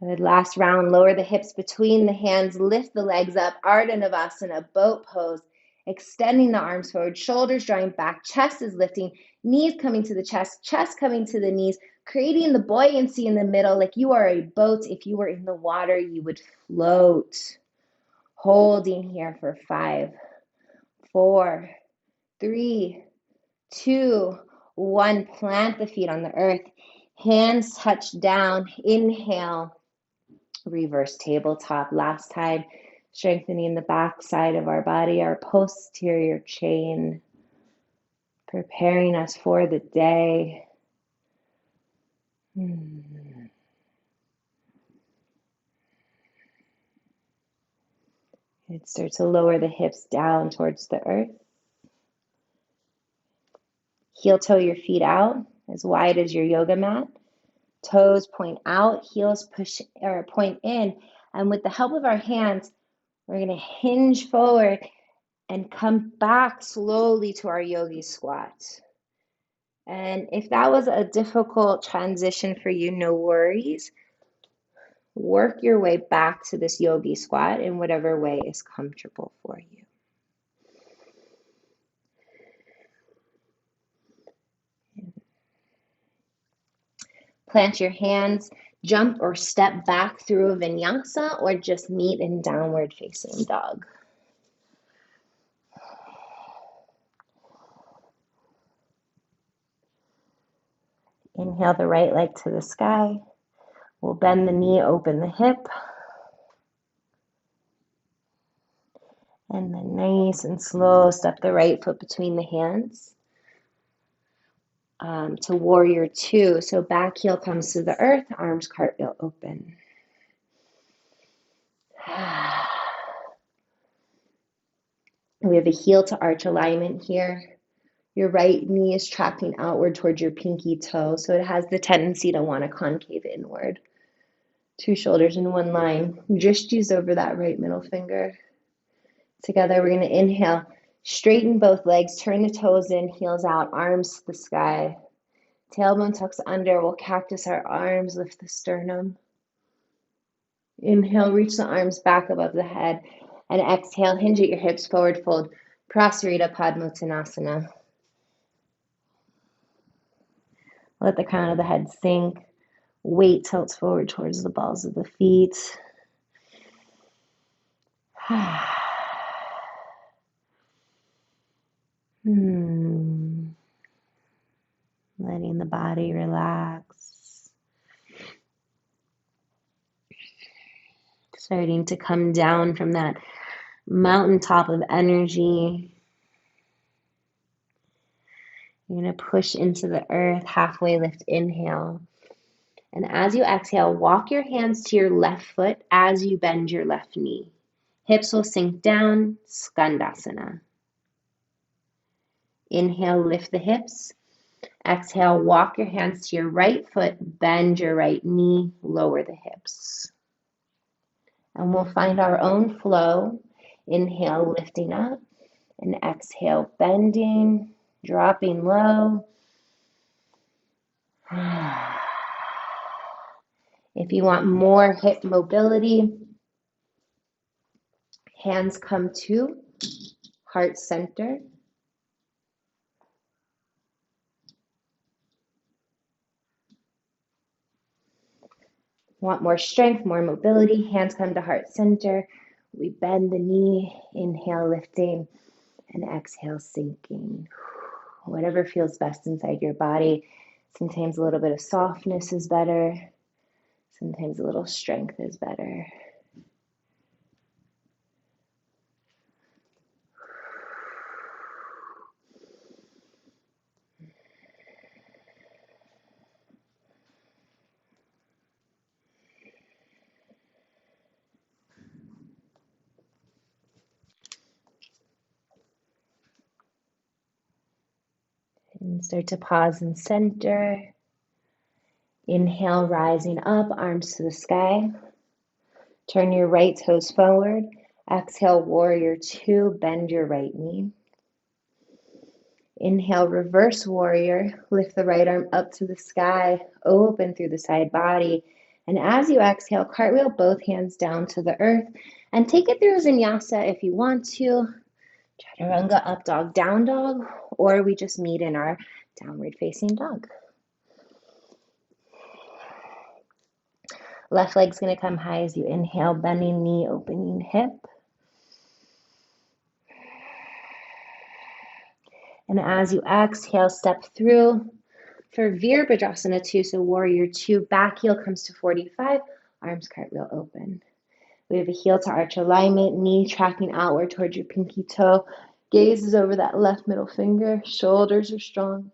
Good. Last round, lower the hips between the hands, lift the legs up, Ardha Navasana, boat pose. Extending the arms forward, shoulders drawing back, chest is lifting, knees coming to the chest coming to the knees, creating the buoyancy in the middle like you are a boat. If you were in the water, you would float. Holding here for 5, 4, 3, 2, 1. Plant the feet on the earth. Hands touch down. Inhale. Reverse tabletop. Last time. Strengthening the back side of our body, our posterior chain. Preparing us for the day. And start to lower the hips down towards the earth. Heel toe your feet out as wide as your yoga mat. Toes point out, heels push or point in. And with the help of our hands, we're going to hinge forward and come back slowly to our yogi squat. And if that was a difficult transition for you, no worries. Work your way back to this yogi squat in whatever way is comfortable for you. Plant your hands, jump or step back through a vinyasa, or just meet in downward facing dog. Inhale the right leg to the sky. We'll bend the knee, open the hip. And then nice and slow, step the right foot between the hands to warrior 2. So back heel comes to the earth, arms cartwheel open. We have a heel to arch alignment here. Your right knee is tracking outward towards your pinky toe, so it has the tendency to want to concave inward. 2 shoulders in one line. Drishti's over that right middle finger. Together, we're going to inhale, straighten both legs, turn the toes in, heels out, arms to the sky. Tailbone tucks under, we'll cactus our arms, lift the sternum. Inhale, reach the arms back above the head. And exhale, hinge at your hips, forward fold, Prasarita Padmottanasana. Let the crown of the head sink. Weight tilts forward towards the balls of the feet. Letting the body relax. Starting to come down from that mountaintop of energy. You're going to push into the earth, halfway lift, inhale. And as you exhale, walk your hands to your left foot as you bend your left knee. Hips will sink down, Skandasana. Inhale, lift the hips. Exhale, walk your hands to your right foot, bend your right knee, lower the hips. And we'll find our own flow. Inhale, lifting up, and exhale, bending, dropping low. If you want more hip mobility, hands come to heart center. Want more strength, more mobility, hands come to heart center. We bend the knee, inhale, lifting, and exhale, sinking. Whatever feels best inside your body. Sometimes a little bit of softness is better. Sometimes a little strength is better. And start to pause and center. Inhale, rising up, arms to the sky. Turn your right toes forward. Exhale, warrior 2, bend your right knee. Inhale, reverse warrior. Lift the right arm up to the sky, open through the side body. And as you exhale, cartwheel both hands down to the earth and take it through vinyasa if you want to. Chaturanga, up dog, down dog, or we just meet in our downward facing dog. Left leg's going to come high as you inhale, bending knee, opening hip. And as you exhale, step through for Virabhadrasana 2, so Warrior 2, back heel comes to 45, arms cartwheel open. We have a heel to arch alignment, knee tracking outward towards your pinky toe, gaze is over that left middle finger, shoulders are strong.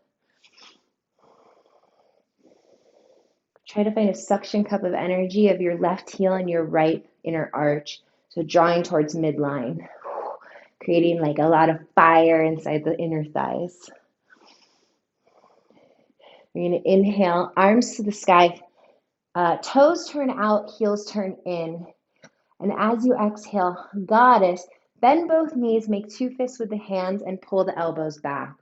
Try to find a suction cup of energy of your left heel and your right inner arch, so drawing towards midline, creating like a lot of fire inside the inner thighs. You're going to inhale, arms to the sky, toes turn out, heels turn in. And as you exhale, Goddess, bend both knees, make 2 fists with the hands, and pull the elbows back.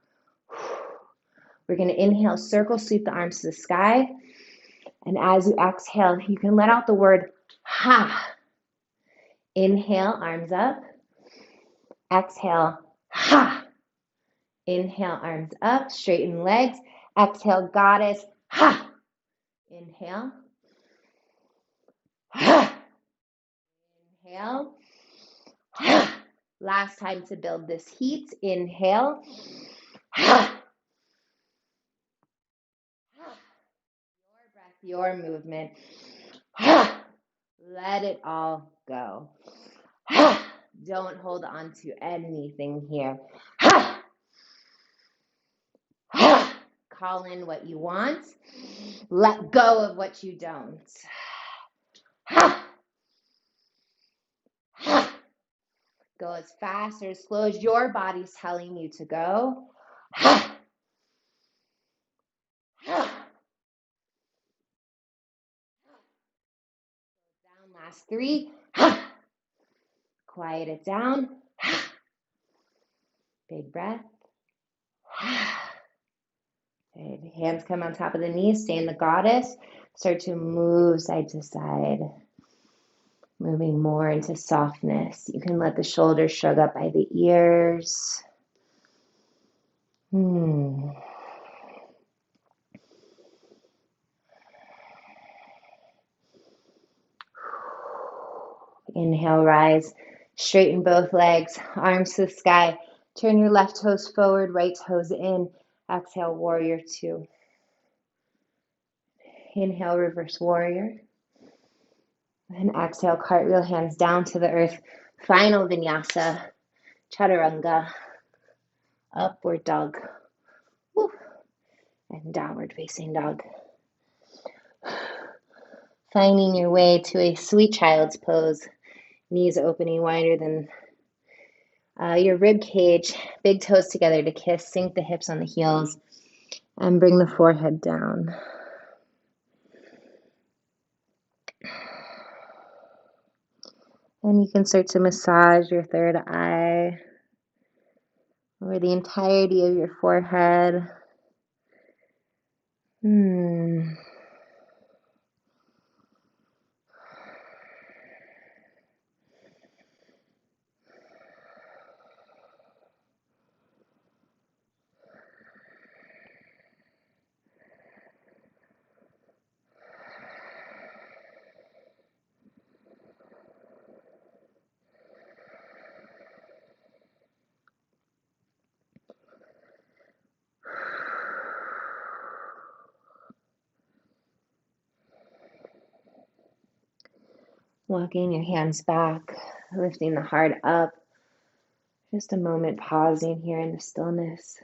We're going to inhale, circle, sweep the arms to the sky. And as you exhale, you can let out the word ha. Inhale, arms up. Exhale, ha. Inhale, arms up, straighten legs. Exhale, Goddess, ha. Inhale, ha. Inhale, ha. Last time to build this heat. Inhale, ha. Your breath, your movement. Let it all go. Don't hold on to anything here. Call in what you want. Let go of what you don't. Go as fast or as slow as your body's telling you to go. Down, last 3. Quiet it down. Big breath. Good. Hands come on top of the knees. Stay in the Goddess. Start to move side to side. Moving more into softness. You can let the shoulders shrug up by the ears. Inhale, rise. Straighten both legs. Arms to the sky. Turn your left toes forward, right toes in. Exhale, Warrior 2. Inhale, Reverse Warrior. And exhale, cartwheel, hands down to the earth. Final vinyasa, chaturanga, upward dog, woo, and downward facing dog. Finding your way to a sweet child's pose, knees opening wider than your rib cage, big toes together to kiss, sink the hips on the heels, and bring the forehead down. And you can start to massage your third eye over the entirety of your forehead. Walking your hands back, lifting the heart up. Just a moment pausing here in the stillness.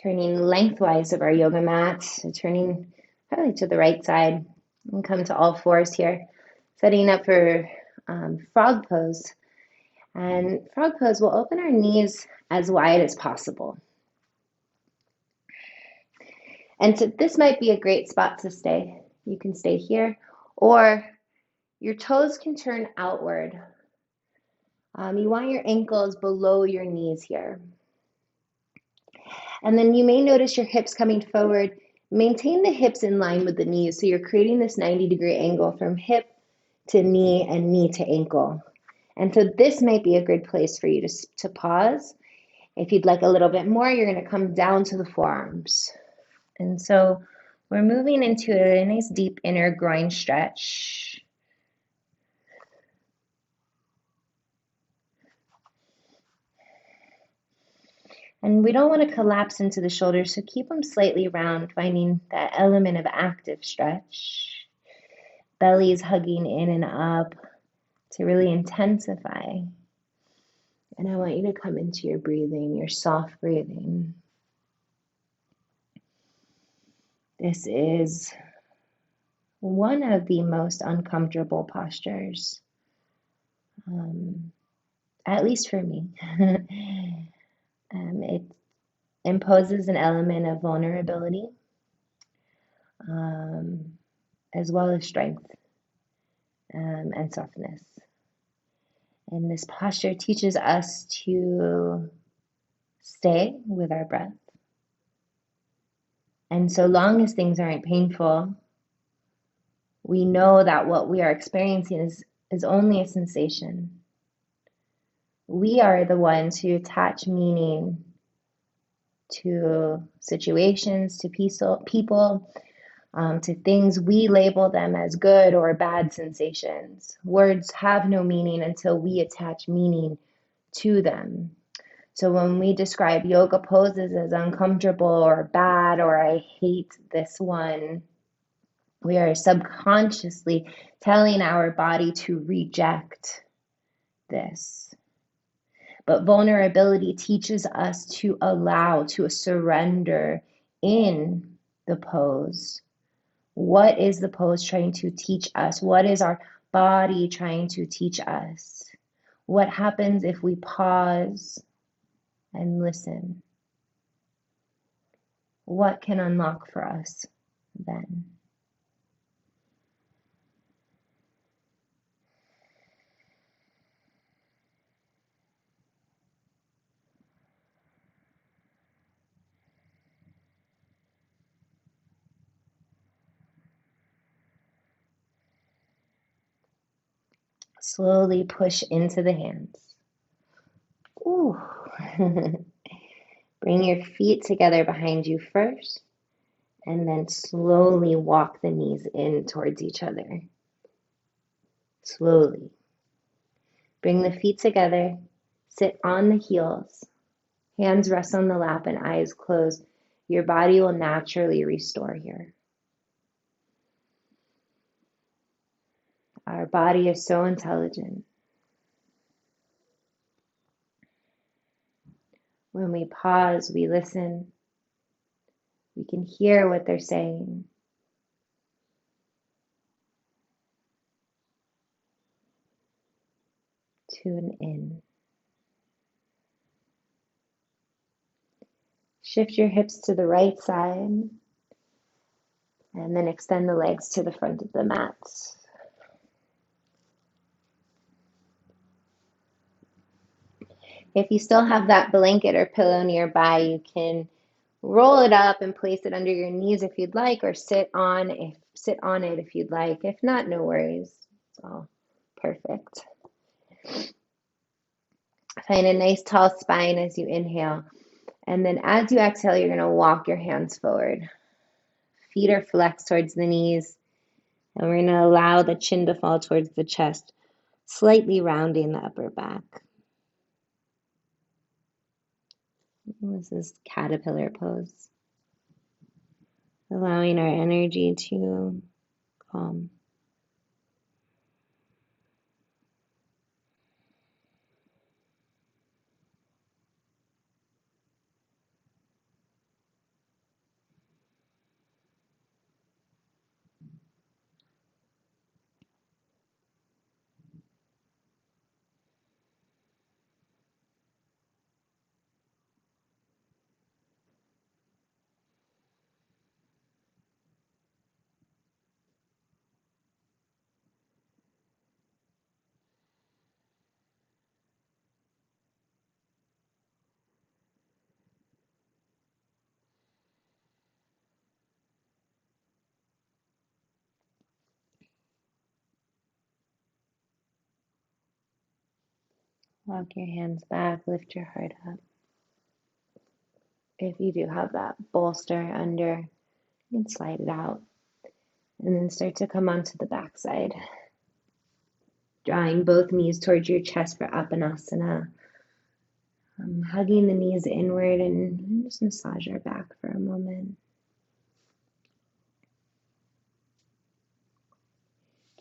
Turning lengthwise of our yoga mat, so turning probably to the right side and come to all fours here. Setting up for frog pose. And frog pose, we'll open our knees as wide as possible. And so this might be a great spot to stay. You can stay here, or your toes can turn outward. You want your ankles below your knees here. And then you may notice your hips coming forward. Maintain the hips in line with the knees. So you're creating this 90-degree angle from hip to knee and knee to ankle. And so this might be a good place for you to pause. If you'd like a little bit more, you're going to come down to the forearms. And so we're moving into a nice deep inner groin stretch. And we don't want to collapse into the shoulders, so keep them slightly round, finding that element of active stretch. Belly is hugging in and up to really intensify. And I want you to come into your breathing, your soft breathing. This is one of the most uncomfortable postures, at least for me. It imposes an element of vulnerability, as well as strength and softness. And this posture teaches us to stay with our breath. And so long as things aren't painful, we know that what we are experiencing is only a sensation. We are the ones who attach meaning to situations, to people, to things. We label them as good or bad sensations. Words have no meaning until we attach meaning to them. So when we describe yoga poses as uncomfortable or bad or I hate this one, we are subconsciously telling our body to reject this. But vulnerability teaches us to allow, to surrender in the pose. What is the pose trying to teach us? What is our body trying to teach us? What happens if we pause and listen? What can unlock for us then? Slowly push into the hands. Ooh. Bring your feet together behind you first, and then slowly walk the knees in towards each other. Slowly. Bring the feet together, sit on the heels, hands rest on the lap and eyes closed. Your body will naturally restore here. Our body is so intelligent. When we pause, we listen. We can hear what they're saying. Tune in. Shift your hips to the right side and then extend the legs to the front of the mat. If you still have that blanket or pillow nearby, you can roll it up and place it under your knees if you'd like, or sit on it if you'd like. If not, no worries. It's all perfect. Find a nice tall spine as you inhale. And then as you exhale, you're going to walk your hands forward. Feet are flexed towards the knees. And we're going to allow the chin to fall towards the chest, slightly rounding the upper back. This is caterpillar pose. Allowing our energy to calm. Walk your hands back, lift your heart up. If you do have that bolster under, you can slide it out. And then start to come onto the backside. Drawing both knees towards your chest for Apanasana. Hugging the knees inward and just massage our back for a moment.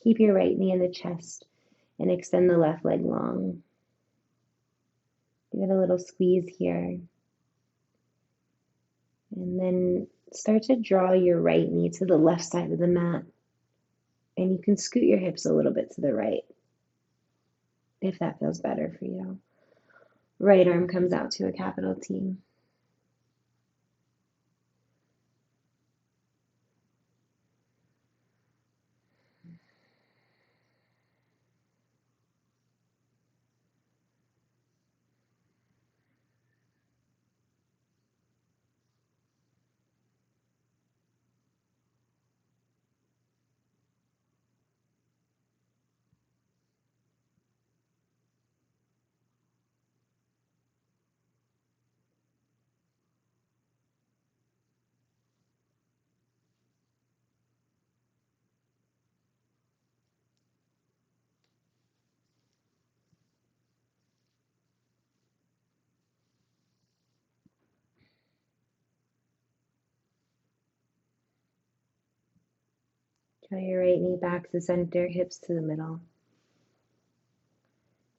Keep your right knee in the chest and extend the left leg long. Give it a little squeeze here. And then start to draw your right knee to the left side of the mat. And you can scoot your hips a little bit to the right if that feels better for you. Right arm comes out to a capital T. Draw your right knee back to center, hips to the middle.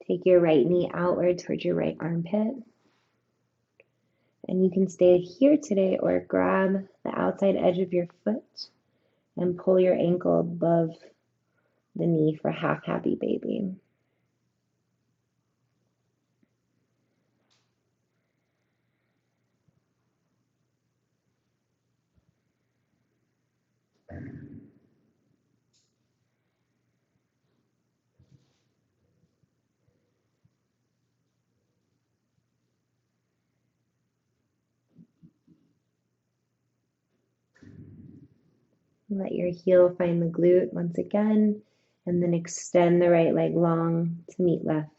Take your right knee outward towards your right armpit. And you can stay here today or grab the outside edge of your foot and pull your ankle above the knee for half happy baby. Let your heel find the glute once again, and then extend the right leg long to meet left.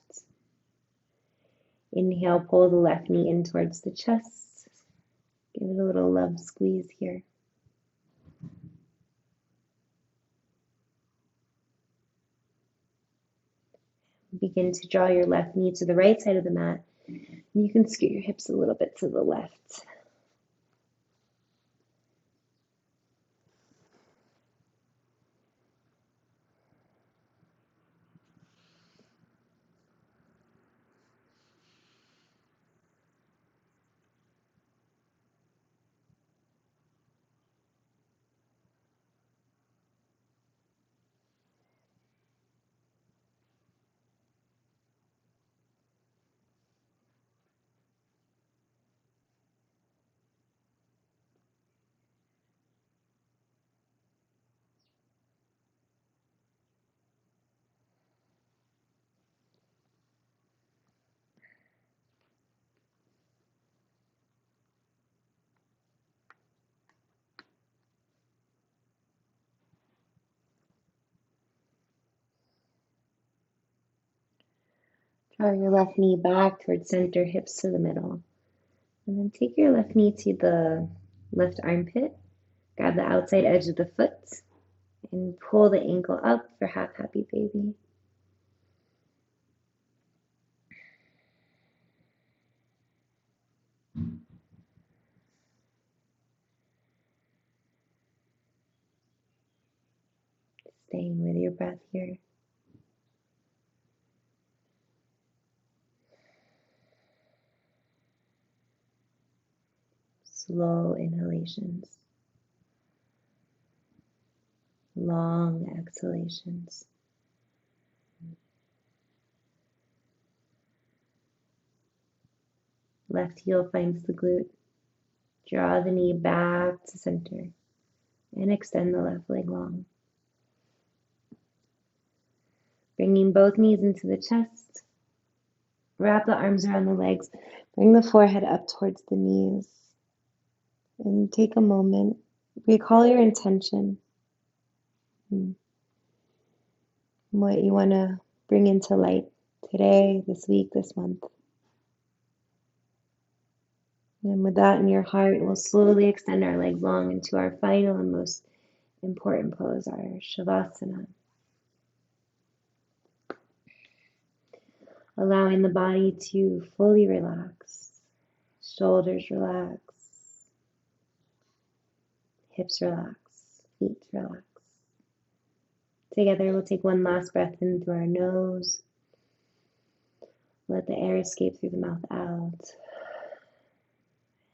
Inhale, pull the left knee in towards the chest. Give it a little love squeeze here. Begin to draw your left knee to the right side of the mat. And you can scoot your hips a little bit to the left. Draw your left knee back towards center, hips to the middle. And then take your left knee to the left armpit. Grab the outside edge of the foot and pull the ankle up for half happy baby. Staying with your breath here. Slow inhalations. Long exhalations. Left heel finds the glute. Draw the knee back to center and extend the left leg long. Bringing both knees into the chest. Wrap the arms around the legs. Bring the forehead up towards the knees. And take a moment. Recall your intention. What you want to bring into light today, this week, this month. And with that in your heart, we'll slowly extend our legs long into our final and most important pose, our Shavasana. Allowing the body to fully relax. Shoulders relax. Hips relax. Feet relax. Together, we'll take one last breath in through our nose. Let the air escape through the mouth out.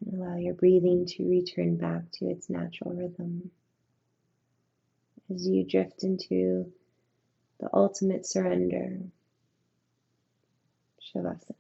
And allow your breathing to return back to its natural rhythm as you drift into the ultimate surrender, Shavasana.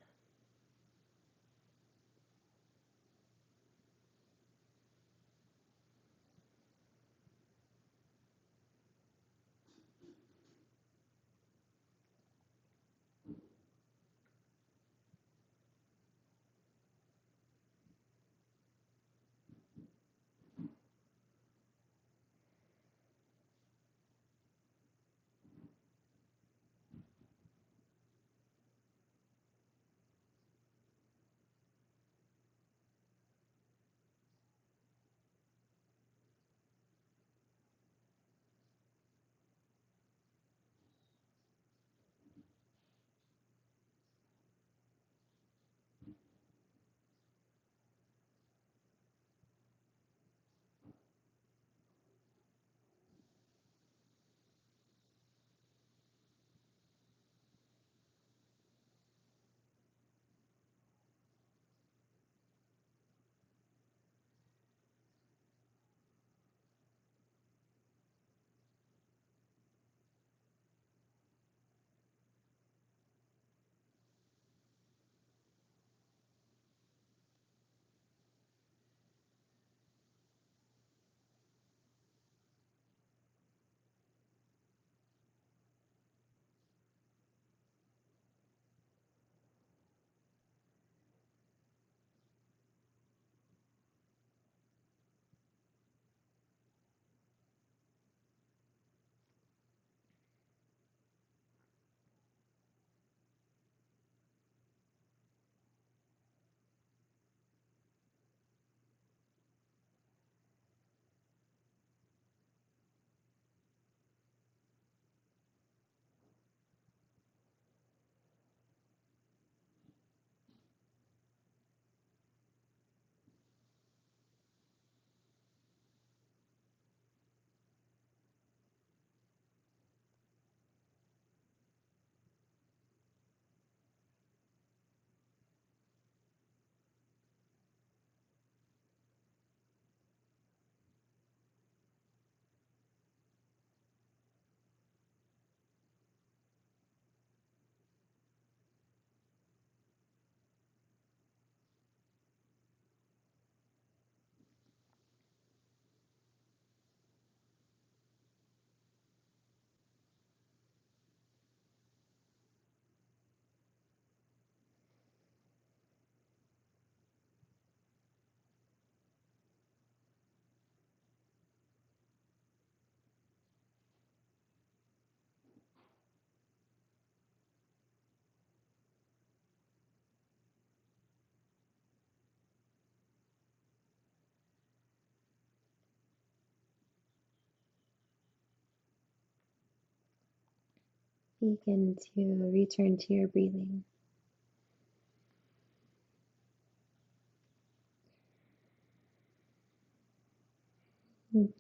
Begin to return to your breathing.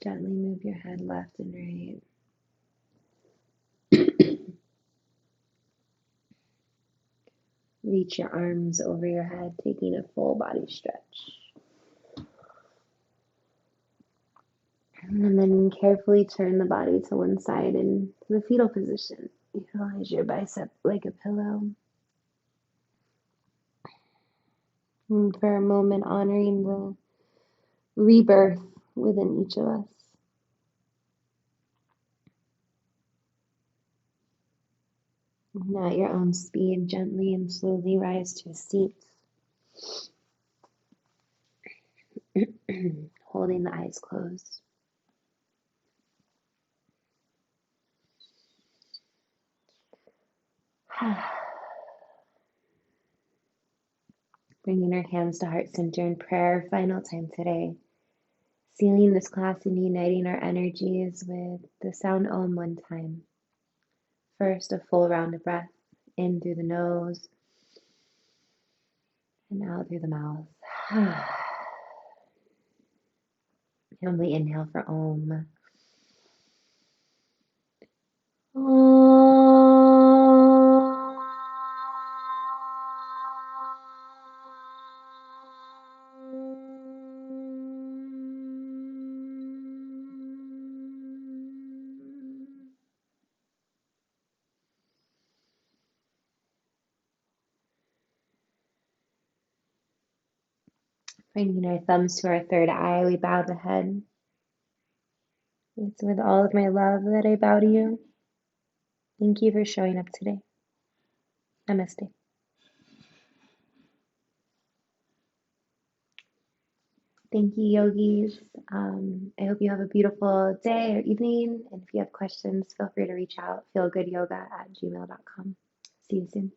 Gently move your head left and right. Reach your arms over your head, taking a full body stretch. And then carefully turn the body to one side in the fetal position. Utilize your bicep like a pillow. And for a moment, honoring the rebirth within each of us. And at your own speed, gently and slowly rise to a seat. Holding the eyes closed. Bringing our hands to heart center in prayer, final time today. Sealing this class and uniting our energies with the sound Om one time. First, a full round of breath in through the nose and out through the mouth. And we inhale for Om. Bringing our thumbs to our third eye, we bow the head. It's with all of my love that I bow to you. Thank you for showing up today. Namaste. Thank you, yogis. I hope you have a beautiful day or evening. And if you have questions, feel free to reach out. Feelgoodyoga@gmail.com. See you soon.